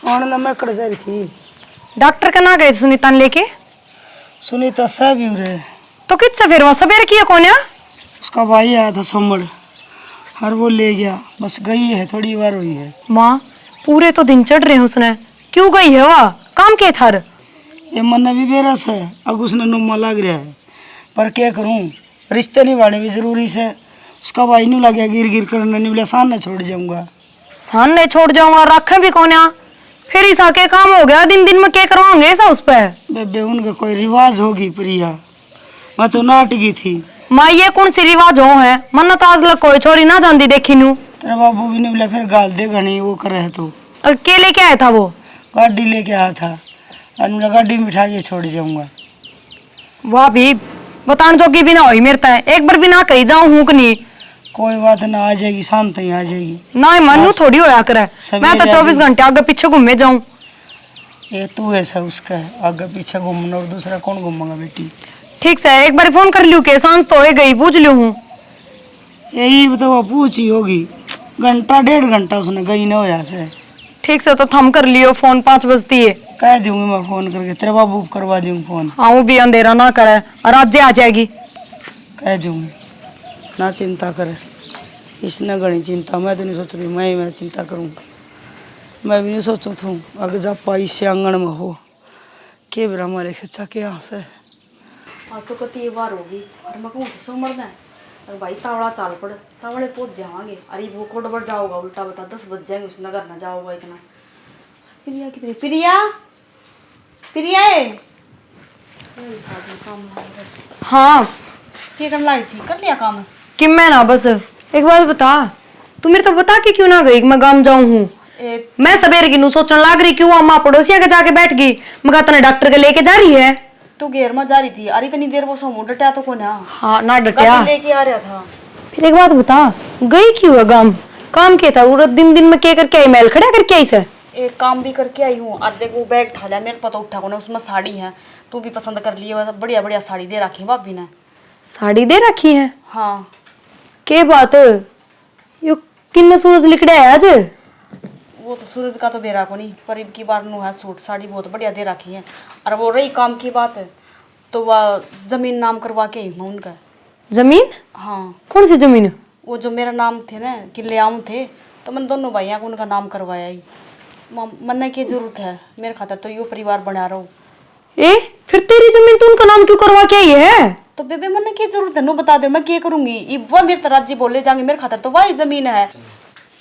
और ना मैं कड़ जा रही थी। डॉक्टर का ना गए सुनीता ने लेके? सुनीता साहब ही रहे तो किससे फिर वहाँ सवेरे किया कौन है? उसका भाई आया था संभल और वो ले गया, बस गई है थोड़ी बार हुई है। माँ पूरे तो दिन चढ़ रहे हैं उसने, क्यों गई है वह? काम के थार? ये मन भी बेरस है, अब उसने नुमा लग रहा है, पर क्या करूं, रिश्ते निभाने भी जरूरी से। उसका भाई नहीं लगे गिर गिर कर नहीं बोला सान न छोड़ जाऊंगा। सान नहीं छोड़ जाऊंगा, रखे भी कौन है? फिर ऐसा के काम हो गया, दिन दिन में क्या करवाओगे ऐसा उस पर? बेबे उनका कोई रिवाज होगी प्रिया, मैं तो नाट गई थी। माँ ये कौन सी रिवाज हो है? मन्ना तो आज लग कोई छोरी ना जानती देखी नू। तेरा बाबू भी नहीं बोला फिर गाल दे घनी वो करे है तो। और के लेके आया था वो? गाड़ी लेके आया था और बोला गाड़ी में बिठा के छोड़ जाऊंगा। वाह भी बताने जोगी भी ना हुई मेरे तय, एक बार भी ना कही जाऊं हूं कि नहीं। कोई बात ना, आ जाएगी शाम तक आ जाएगी। ना मनु थोड़ी होया करे, मैं तो 24 घंटे आगे पीछे घूमे जाऊं। ये तू ऐसा उसका है, आगे पीछे घूमना और दूसरा कौन घूमेगा बेटी। ठीक से एक बार फोन कर लियो के सांस तो हो गई, पूछ लियो हूँ। यही बताओ पूछी होगी, घंटा 1.5 घंटा उसने गई ना हो यहाँ से। ठीक से तो थम कर लियो फोन, 5 बजती है। कह दूंगी मैं फोन करके, तेरे बाबू को करवा दूंगी फोन। हाँ वो भी अंधेरा ना करे और आज आ जाएगी। कह दूंगी ना चिंता करे, इसने घनी चिंता, मैं तो नहीं सोचती मैं चिंता करूँगा। मैं भी नहीं सोचूँ थू अगर जा पाई से आंगन में हो के बरा हमारे खच्चा के यहाँ से। आज तो कती ये बार होगी और मैं कहूँ तो सो मरना है। अरे भाई तावड़ा चाल पड़, तावड़े पहुँच जावांगे। अरे वो कोड बढ़ जाओगा, उल्टा बता 10 बज जाएंगे, उस नगर ना जाओगा इतना। प्रिया कितनी, प्रिया प्रिया है हाँ क्या करने लाई थी, कर लिया काम? कि मैं ना बस एक बात बता, तू मेरे तो बता के क्यों ना गई कि मैं गांव जाऊं हूँ। मैं सवेरे की नू सोचने लाग रही क्यों अम्मा पड़ोसिया के जाके बैठ गई। मैं तने डॉक्टर के लेके जा रही है। तू घेर में जा रही थी, अरे इतनी देर वो सोमू डटा तो कौन है? हाँ ना डटिया। लेके आ रहा था। फिर एक बात बता, गई क्यों है गांव? काम क्या था? वो दिन दिन में क्या करके आई, मैल खड़ा करके आई से? एक काम भी करके आई हूँ। आज देखो बैग उठा लिया, मेरे पता उठा को उसमें साड़ी है, तू भी पसंद कर लिए, बढ़िया बढ़िया साड़ी दे रखी भाभी ने। साड़ी दे रखी है? हाँ। के बात यो किन्ने सूरज लिकड़े है आज? वो तो सूरज का तो बेरा को नहीं, पर इनकी बार नु है सूट साड़ी बहुत बढ़िया दे रखी है। और वो रही काम की बात है तो वह जमीन नाम करवा के ही हूँ उनका। जमीन? हाँ। कौन सी जमीन? वो जो मेरा नाम थे ना किले आऊँ थे, तो मैंने दोनों भाइयों को उनका नाम करवाया ही। मन की जरूरत है मेरे खातर, तो यो परिवार बना रहा हूँ। ए फिर तेरी जमीन तो उनका नाम क्यों करवा के आई है? तो बेबे मन की जरूरत है, नो बता दे मैं क्या करूंगी। वह मेरे तरह जी बोले जाएंगे मेरे खातर, तो वही जमीन है।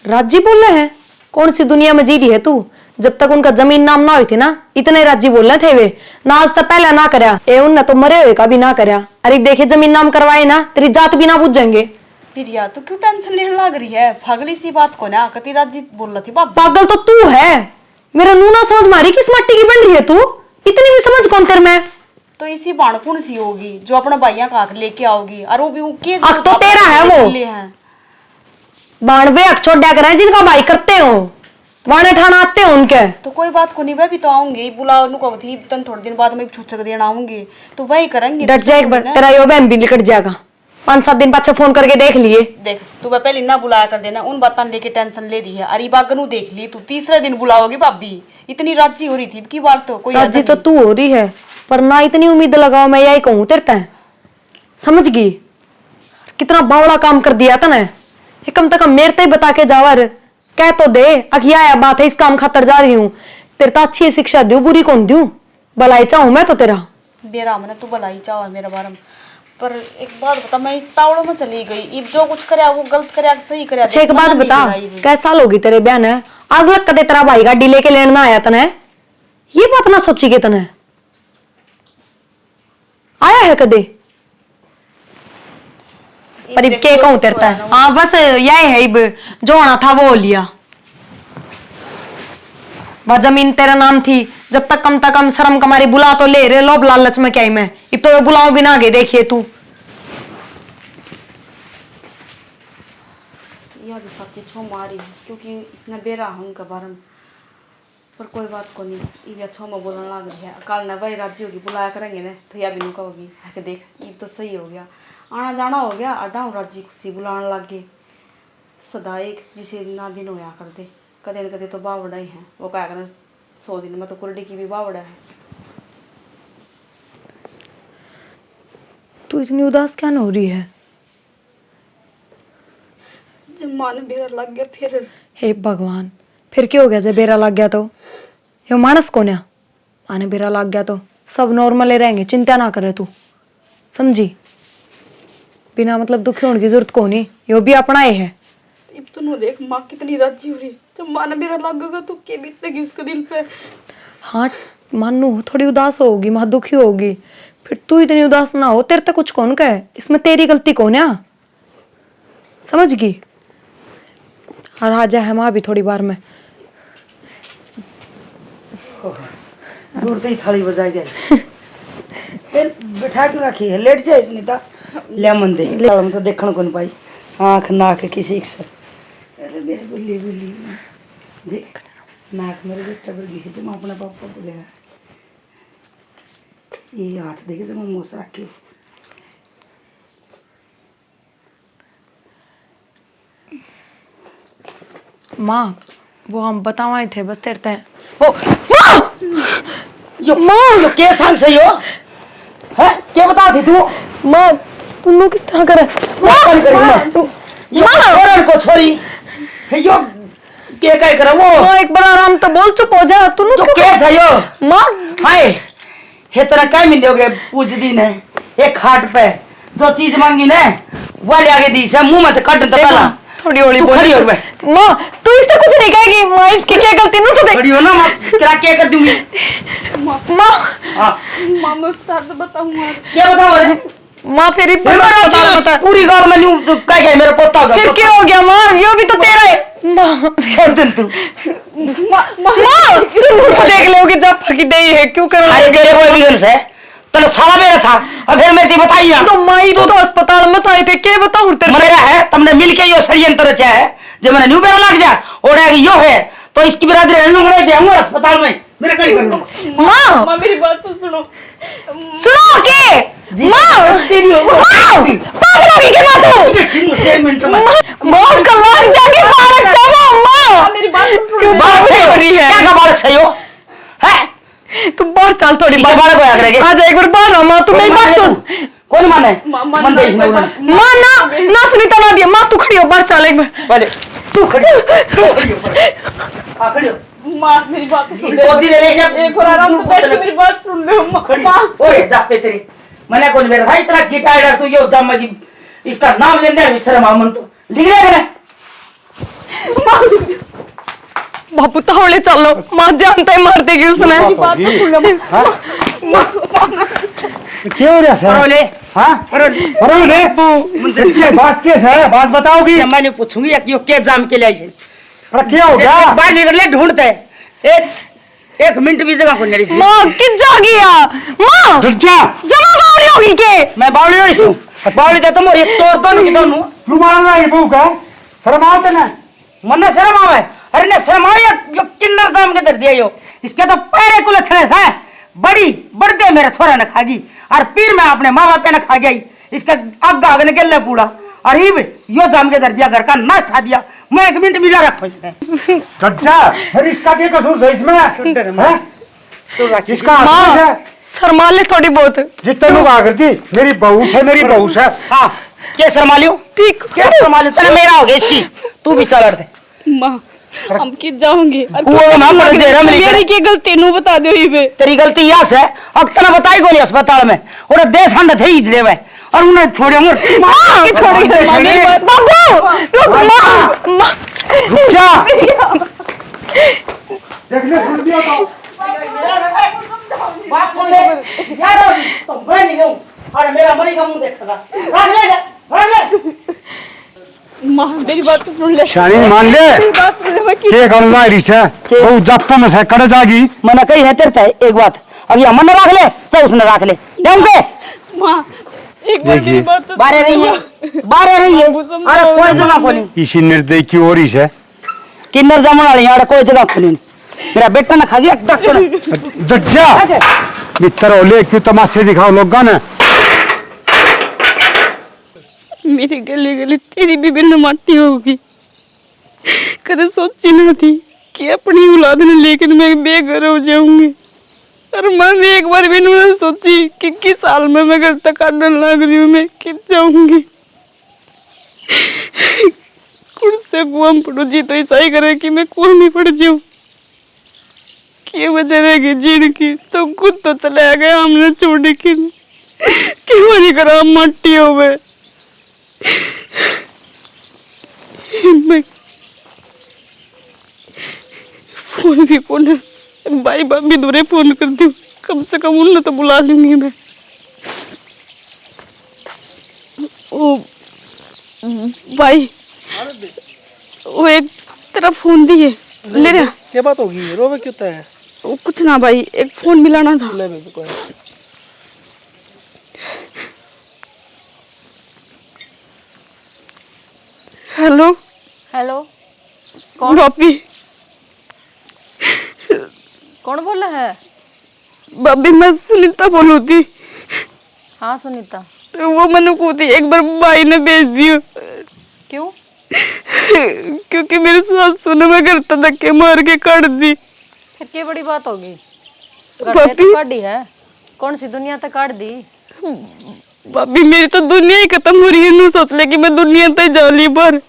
राज्य बोल रहे हैं? कौन सी दुनिया में जी रही है तू? जब तक उनका जमीन नाम ना हुई थी ना, इतने राज्य बोल रहे थे वे ना। आज तक पहले ना करया ए उनने तो मरे हुए का भी ना करया। अरे देखे जमीन नाम करवाए ना, तेरी जात भी ना बुझ जाएंगे। फिर यार तू क्यों टेंशन लेने लग रही है? फागली सी बात को ना कती राज्य बोल रही थी बाप। पागल तो तू है। मेरा नूना समझ मारी किस मट्टी की बन रही है तू? इतनी भी समझ कौन तेरे में? तो इसी बाणपुण सी होगी जो अपना भाइयों का लेके आओगी। और वो भी वो के अक तो तेरा है वो। बाणवे अक छोड़ा कर जिनका भाई करते हो, वाणे ठाना आते हो उनके। तो कोई बात को नहीं, वह भी तो आऊंगी। बुला उनको थी तन थोड़े दिन बाद में छूछक देना आऊंगी, तो वही करेंगे। डट जाए एक बार, तेरा यो बहन भी निकट जाएगा। 5-7 दिन पाछे फोन करके देख लिए। देख तू वह पहले ना बुलाया कर देना, उन बातों लेके टेंशन ले रही है। अरे बागनू देख ली तू, तीसरे दिन बुलाओगी भाभी। इतनी राजी हो रही थी की बार तो कोई राजी तो तू हो रही है, पर ना इतनी उम्मीद लगाओ। मैं यही कहूँ तेरे तय, समझ गई? कितना बावड़ा काम कर दिया तने। कम से कम मेरे ते बता के जावर कह तो दे अखिया या बात है, इस काम खातर जा रही हूँ। तेरे तो अच्छी शिक्षा दू, बुरी कौन दू? भलाई चाहूँ मैं तो तेरा। बेरा मैंने तू भलाई चाह मेरा बारे में। पर एक बात बता, मैं तावड़ों में चली गई, इब जो कुछ करे वो गलत करे सही करे। अच्छा एक बात बता, कैसा साल होगी तेरे बहन है? आज लग कदे तेरा भाई गाड़ी लेके लेने ना आया तने? ये बात ना सोची के तने आया है कदे? पर इब के कहूं तेरे तय? हाँ बस यही है, इब जो होना था वो हो लिया। वह जमीन तेरा नाम थी, जब तक कम शर्म कमारी बुला तो ले रे। लोभ लालच में क्या ही मैं, इब तो बुलाऊं भी ना गे। देखिए तू यह भी सच्ची छो मारी, क्योंकि इसने बेरा है उनका बारे में। पर कोई बात को नहीं, ये अच्छो में बोलने लग रही है। कल न वही राज्य होगी बुलाया करेंगे ना, तो यह भी नुका होगी कि देख ये तो सही हो गया, आना जाना हो गया। अदाऊ राज्य खुशी बुलाने लग गए। सदा एक जिसे ना दिन होया कर दे, कदे न कदे तो बावड़ा ही है। वो क्या करें 100 दिन में तो कुरडी की भी बावड़ा है। तू इतनी उदास क्या न हो रही है? जब माने बेरा लग गया फिर। हे भगवान, फिर क्या हो गया जब बेरा लग गया तो? यो मानस कौन है? माने बेरा लग गया तो सब नॉर्मल रहेंगे, चिंता ना करे तू, समझी? बिना मतलब दुखी होने की जरूरत को नहीं, यो भी अपना ही है। अब तो देख माँ कितनी राजी हो रही, जब माने बेरा लगेगा तो क्या बीतेगी उसके दिल पे। हाँ मानू थोड़ी उदास होगी, माँ दुखी होगी, फिर तू इतनी उदास ना हो। तेरे तक कुछ कौन का है इसमें? तेरी गलती कौन है? समझ गई? और आजा है माँ भी थोड़ी बार में। दूर से ही थाली बजा गया। बैठा क्यों रखी है? लेट जाए सुनीता, ले मन दे ले हम तो देखने को नहीं पाई। आँख नाक किसी से। अरे मेरी गुल्ली गुल्ली देख, नाक मेरे बेटा पर गई तो मैं अपने पापा बोलेगा। ये हाथ देखे जब मैं मोस रख के माँ वो हम बतावाए थे बस तेरे तय। ओ माँ यो के संग से यो है क्या बता थी तू? माँ तू किस तरह करे? माँ तू छोरन को छोरी यो के काय करे वो माँ एक बार आराम तो बोल, चुप हो जा तू। जो केस है यो माँ हाय हे तरह काय मिलोगे पूछ दी ने एक खाट पे जो चीज मांगी ने वो ले आगे दी से मुंह में तो कट तो पहला थोड़ी होली तू बोल। खड़ी हो बे माँ तू इससे कुछ नहीं कहेगी। माँ इसकी क्या गलती ना, तू देख। खड़ी हो ना मैं तेरा क्या कर दूंगी माँ हां माँ मैं दर्द बताऊंगा। क्या बताओ रे माँ फिर बता। पूरी गांव में न्यू काय गए मेरा पोता होगा फिर क्या हो गया माँ? ये भी तो तेरा है। माँ छोड़ दे तू माँ तुम कुछ देख लोगे जब फकी दे है क्यों कर रहा अरे तेरे कोई एविडेंस है तने सारा मेरा था अब फिर मैं ते बताई ना तो माई तो अस्पताल में था थे के बताऊं तेरे मेरा है तुमने मिलके यो षड्यंत्र रचा है जब मैंने न्यू बेरा लग जा और यो है तो इसकी बिरादरी रहने को नहीं देंगे अस्पताल में मेरा कहीं करूंगा माँ माँ मेरी बात तो सुनो। सुनो के माँ तेरी हो पागल की बात हो। एक मिनट में माँ उसका लाग जाके बालक से वो माँ मेरी बात तो सुनो। क्यों बात हो रही है? क्या का बालक सही हो है तू बाहर चल थोड़ी किसका बालक होया करेगी आ जा एक बार बाहर आ माँ, तू मेरी बात सुन। कौन माने माँ मन दे इसमें उड़न माँ ना सुनीता ना दिया। माँ तू खड़ी हो बाहर चल एक बार। पहले तू खड़ी हो आ खड़ी हो माँ मेरी बात तो सुन ले। गोदी ले ले जब एक और आराम से बैठ के मेरी बात सुन ले माँ। ओए जा पे तेरी मैंने कौन मेरा था इतना गिटार तू यो जम में इसका नाम लेने है विश्रम आमन तो लिख ले मैंने बापू तावड़े चलो, माँ जानता है मार देगी उसने। बात तो सुन ले क्या हो रहा है परोले हाँ अरे बात कैसे है बात बताओगी मैंने पूछूंगी यो के जाम के लिए ऐसे अरे क्या हो गया बाहर निकल ले ढूंढते एक मिनट भी जगह को नहीं रही माँ किस जा गया? माँ जा जमा बावड़ी होगी के? मैं बावली होई सु बावली दे तुम और ये चोर दोनों की दोनों तू मारना ये बहू का शर्म आवत ना मन ने शर्म आवे अरे ने शर्म आवे यो किन्नर जाम के दर दिया यो इसके तो पैरे को लछड़े सा बड़ी बढ़ते मेरे छोरा ने खागी और फिर मैं अपने माँ बाप ने खा गई इसका आग आग निकल ले पूरा और यो जाम के दर दिया घर का नाश खा दिया मैं एक मिनट मिला रखो इसने कच्चा फिर इसका क्या कसूर है इसमें हैं? इसका माँ है शर्मा ले थोड़ी बहुत। जितने लोग आ करती मेरी बहू से हाँ क्या शर्मा लियो ठीक क्या शर्मा लियो तेरा मेरा हो गया इसकी तू भी चल दे माँ हम किस जाओगे वो ना मर दे रहा मेरी की गलती नु बता दो ही बे। तेरी गलती यस है अब तना बताई गोली अस्पताल में और देश हंड थे इजले में और उन्हें छोड़े मुर बाबू रुक माँ रुक जा देखने सुन दिया तो बात सुन ले यार तो मैं नहीं हूं और मेरा मरी का मुंह देखा रख ले माँ मेरी बात तो सुन ले। शानी मान ले मेरी बात सुन ले मैं के करना रिचा वो जप्पा में से कड़ जागी मैंने कही है तेरे ते एक बात अभी हमने रख ले चाहे उसने रख ले जाऊंगे माँ एक बार मेरी बात तो बारे रही है अरे कोई जगह खोली इसी निर्दय की ओर ही से किन्नर जमन वाली यार कोई जगह खोली मेरा बेटा ने खा गया डॉक्टर दज्जा मित्र ओले क्यों तमाशे दिखाओ लोगों ने मेरी गली गली तेरी भी बिन माटी होगी। कदे सोची ना थी कि अपनी औलाद ने लेकर मैं बेघर हो जाऊंगी और मैंने एक बार भी नहीं सोची कि किस साल में मैं घर तक काटने लग रही हूँ मैं किस जाऊंगी कुछ से कुआं पड़ो जी तो ऐसा ही करे कि मैं कुआं में पड़ जाऊं क्या वजह रहेगी जीण की तो खुद तो चला गया हमने छोड़ के क्यों नहीं करा मट्टी हो गए मैं फोन भी कौन भाई भाभी दूरे फोन कर दूं कम से कम उन्हें तो बुला लूंगी मैं। ओ भाई वो एक तेरा फोन दिए ले रहा क्या बात होगी रोवे क्यों है? वो कुछ ना भाई एक फोन मिलाना था। ले बेबी कोई हेलो हेलो कौन भाभी कौन बोल रहा है? भाभी मैं सुनीता बोलू थी हाँ सुनीता। तो वो मैंने को थी एक बार भाई ने भेज दियो क्यों? क्योंकि मेरे सासू ने मैं घर तक धक्के मार के काट दी। फिर क्या बड़ी बात होगी? भाभी। तो काट दी है कौन सी दुनिया तक काट दी? भाभी मेरी तो दुनिया ही खत्म हो रही है। नू सोच ले कि मैं दुनिया तक जाली पर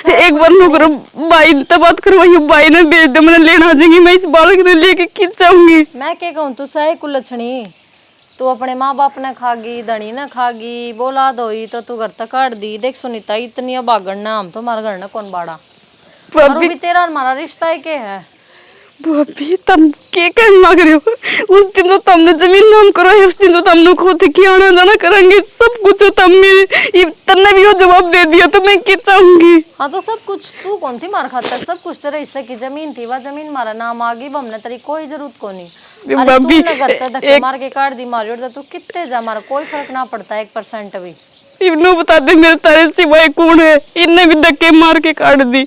एक बार नु करो भाई तो बात करवाइए, भाई ने भेज दे, मैंने लेना आ जाएंगी, मैं इस बालक ने लेके किस जाऊंगी। मैं क्या कहूँ, तू सही कुलछणी, तू अपने माँ बाप ने खागी, धनी ने खागी, बोलाद होई तो तू घर तक काट दी। देख सुनीता इतनी अभागन ना, हम तो हमारे घर ना कौन बाड़ा। और भी तेरा और हमारा रिश्ता है के है। भाभी तुम के कहने लग रहे हो? उस दिन तो तुमने जमीन नाम करो है, उस दिन तो तुमने खुद की आना जाना करेंगे, सब कुछ हो तुम मेरे तन्ने भी वो जवाब दे दिया तो मैं क्या चाहूंगी। हाँ तो सब कुछ तू कौन थी मार खाता, सब कुछ तेरे हिस्से की जमीन थी, वह जमीन मारा नाम आ गई, हमने तेरी कोई जरूरत को नहीं। अरे तू न करते धक्के मार के काट दी मारी और तू कितने जा, हमारा कोई फर्क ना पड़ता 1% भी। इब्नू बता दे मेरे तारे सिवाय कौन है? इनने भी धक्के मार के काट दी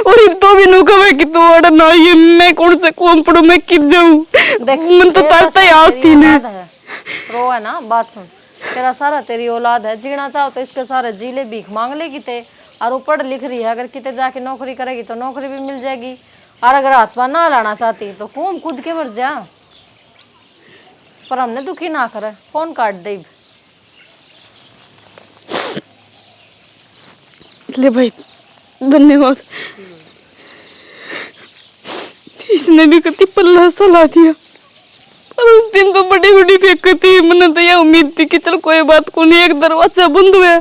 और इन तो भी नु कहे कि तू अड़ ना, ये मैं कौन से कौन पड़ू, मैं किस जाऊं? मन तो तरता ही आस थी ना। रो है ना, बात सुन, तेरा सारा तेरी औलाद है, जीना चाहो तो इसके सारे जीले भीख मांग लेगी ते, और वो पढ़ लिख रही है, अगर किते जाके नौकरी करेगी तो नौकरी भी मिल जाएगी, और अगर हाथ ना लाना चाहती तो खूब कूद के बढ़ जा। पर हमने दुखी ना करे, फोन काट दे। ले भाई धन्यवाद, इसने भी कति पल्ला सला दिया। पर उस दिन तो बड़ी बड़ी फेंक थी, मैंने तो यह उम्मीद थी कि चल कोई बात को नहीं, एक दरवाजा बंद हुआ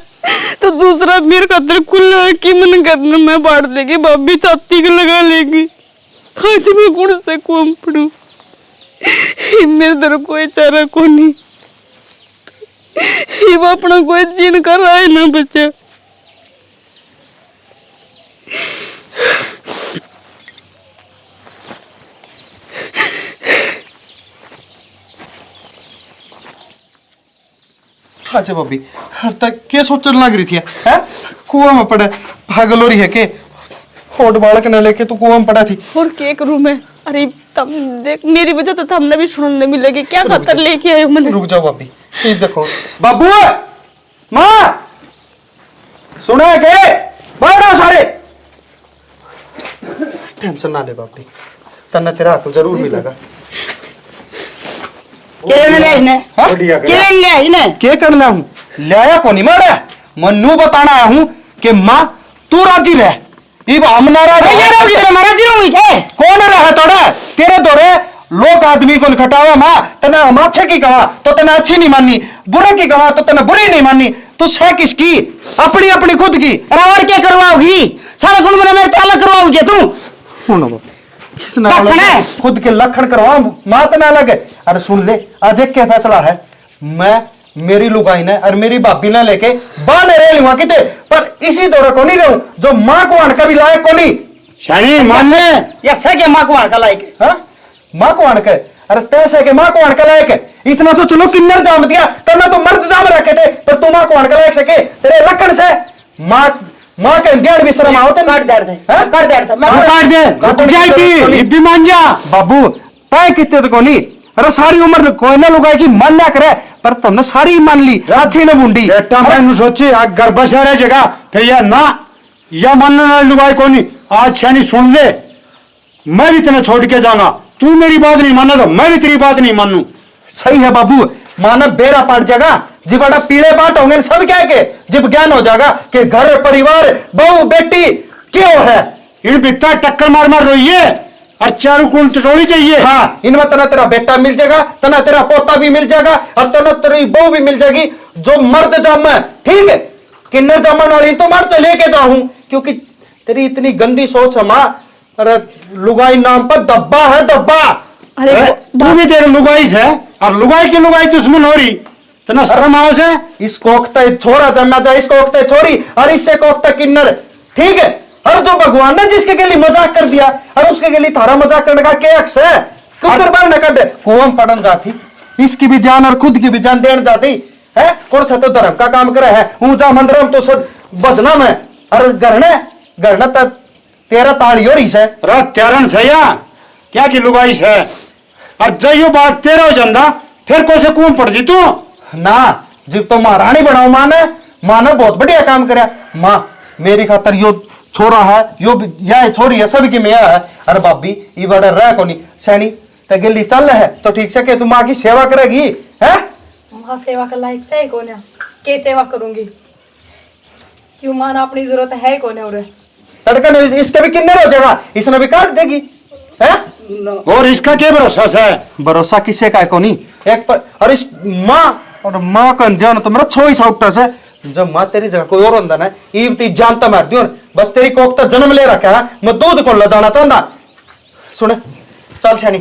तो दूसरा मेरे खातर खुला है कि मन करने में बांट देगी, भाभी छाती को लगा लेगी। आज मैं गुड़ से कौन पड़ू, मेरे दर कोई चारा को नहीं, ये वो अपना कोई जीन कर रहा है ना बच्चा। अच्छा भाभी, हर तक क्या सोचने लग रही थी है? कुआं में पड़ा पागल हो रही है के? होट बालक न लेके तू कुआं में पड़ा थी। और क्या करूं मैं? अरे तुम देख मेरी वजह तो हमने भी सुनने मिलेगी, क्या खातर लेके आए हो मैंने? रुक जाओ भाभी, ये देखो बाबू माँ सुना के बाहर सारे, टेंशन ना ले भाभी, तन्ने तेरा हक जरूर मिलेगा। क्या करना हूँ लाया को नहीं मारा, मन्नू बताना आया हूँ कि माँ तू राजी रह, इब हम नाराज कौन रहा तोड़ा तेरे दौरे लोग आदमी को खटावा माँ, तना हम अच्छे की कहा तो तना अच्छी नहीं माननी, बुरे की कहा तो तना बुरी नहीं माननी, तू है किसकी? अपनी अपनी खुद की। अरे और क्या करवाओगी? सारा गुण मेरा मेरे अलग करवाओगी तू? खुद के लखन करवा माँ तना अलग है। अरे सुन ले, आज एक क्या फैसला है, मैं मेरी लुगाई ने और मेरी भाभी ने लेके बाहर रह लूंगा किते, पर इसी दौरे को नहीं रहूं जो माँ को आने का भी लायक को नहीं। शानी मान ले या सके माँ को आने का लायक है? माँ को आने के? अरे तैसे के माँ को आने का लायक है, इसने तो चलो किन्नर जाम दिया, तो मैं तो मर्द जाम रखे थे, पर तू माँ को आने का लायक सके तेरे लखन से? माँ के ध्यान भी शर्म आओ, काट दे भी मान जा बाबू तय कितने तो कोनी। अरे सारी उम्र कोई ना लुगाई की मन ना करे, पर तुमने सारी मान ली अच्छी न बूंदी। बेटा मैंने सोची घर बस रह जगह फिर यह ना या मानने लुगाई को नहीं। आज शानी सुन ले, मैं भी तेने छोड़ के जाऊंगा, तू मेरी बात नहीं माना तो मैं भी तेरी बात नहीं मानू। सही है बाबू, मानव बेरा पड़ जाएगा, जब बड़ा पीले बात होंगे सब क्या के, जब ज्ञान हो जाएगा कि घर परिवार बहू बेटी क्यों है, इन बिट्टा टक्कर मार मार रही है और चारों कुल टटोली चाहिए। हाँ, इनमें तना तेरा बेटा मिल जाएगा, तना तेरा पोता भी मिल जाएगा और तना तेरी बहू भी मिल जाएगी जो मर्द जामा। ठीक है, किन्नर जामन वाली तो मर्द लेके जाऊं, क्योंकि तेरी इतनी गंदी सोच है माँ। अरे लुगाई नाम पर दब्बा है दब्बा। अरे तू भी तेरे लुगाई से और लुगाई की लुगाई दुश्मन हो रही, तना शर्म आओ से। इसको ओखता छोरा जमा जा, इसको ओखता छोरी और इससे ओखता किन्नर। ठीक है, और जो भगवान ने जिसके के लिए मजाक कर दिया और उसके के लिए थारा मजाक करने का क्या हक है? क्यों करवाए न कर? कुआं पड़न जाती, इसकी भी जान और खुद की भी जान देने जाती है। कौन सा तो धर्म का काम करे है, ऊंचा मंदिरम तो सब बदनाम है। अरे गढ़ना तो तेरा ताली हो रही है। अरे त्यारन से या क्या की लुगाई से और जइयो बात तेरा हो ਜਾਂਦਾ फिर कोई से कुआं पड़ जी तू ना। जब तो महारानी बनाओ माँ ने बहुत बढ़िया काम करे। माँ मेरी खातर यो छोरा है, यो या छोरी है, सब की मैं है। अरे भाभी ये बड़ा रह को नहीं सैनी ते गिल्ली चल है तो ठीक से के तू माँ की सेवा करेगी है? माँ सेवा का लायक सही कौन है? के सेवा करूंगी क्यों माना अपनी जरूरत है कौन है और तड़का ने इसके भी किन्ने हो जाएगा, इसने भी काट देगी है। और इसका क्या भरोसा है? भरोसा किसे का है कोनी एक पर। और इस माँ और माँ का ध्यान तो मेरा छो ही साउटा से। जब माँ तेरी जगह कोई और होता ना ईव ती जानता मार दियो, बस तेरी कोक तो जन्म ले रखा है, मैं दूध को ले जाना चाहता। सुने चल छानी,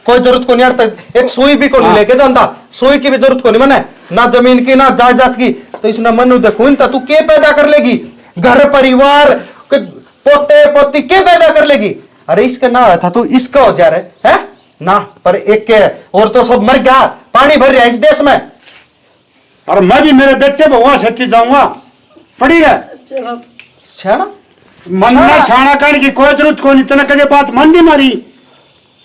कोई जरूरत को नहीं यार, एक सुई भी को नहीं लेके जाता, सुई की भी जरूरत को नहीं मने, ना जमीन की ना जायदाद की। तो इसने मनु देखो तू के पैदा कर लेगी, घर परिवार पोते पोती के पैदा कर लेगी। अरे इसका ना था तू इसका हो जा रहे है ना, पर एक के और तो सब मर गया, पानी भर रहा है इस देश में। और मैं भी मेरे बेटे को वहां से जाऊंगा, पड़ी रहे छाना मन में छाना करने की कोई जरूरत को नहीं, तना कदे बात मन नहीं मारी।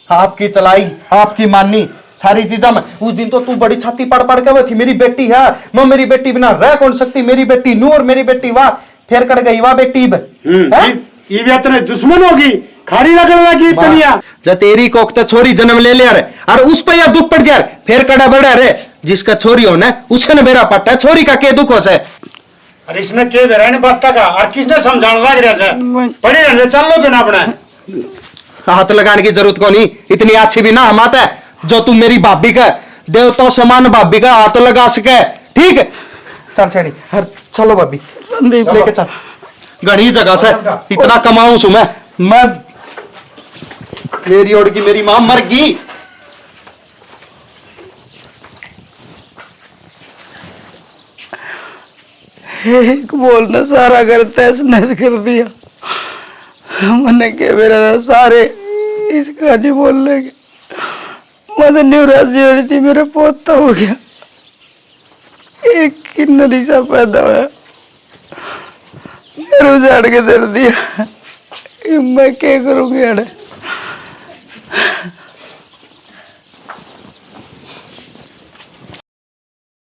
आपकी चलाई आपकी माननी सारी चीजा में। उस दिन तो तू बड़ी छाती पड़ पड़ के वो थी, मेरी बेटी है, मैं मेरी बेटी बिना रह कौन सकती, मेरी बेटी नूर, मेरी बेटी वाह, फिर कट गई वाह बेटी ये इतने दुश्मन होगी, खारी लगने लगी तनिया। जब तेरी कोक तो छोरी जन्म ले लिया रे, और उस पर यार दुख पड़ जाए, फिर कड़ा बड़ा रे, जिसका छोरी होना उसने मेरा पट्टा है, छोरी का के दुख हो से। अरे इसमें के रहने बात का और किसने समझाने लग रहा है, पड़ी रहने चल लो ना अपना। हाथ लगाने की जरूरत को नहीं, इतनी अच्छी भी ना हम आता है जो तू मेरी भाभी का देवता समान भाभी का हाथ लगा सके, ठीक है। चल छेड़ी हर चलो भाभी संदीप लेके चल, घनी जगह से इतना कमाऊं सु मैं मेरी ओर की मेरी मां मर गई। एक बोलना सारा घर तहस नहस कर दिया, मैंने के मेरा सारे इसका नहीं बोलने के, मैं तो न्यूराजी हो रही थी, मेरा पोता हो गया, एक किन्नरी सा पैदा हुआ, घर उजाड़ के दे दिया, मैं क्या करूंगी अड़े।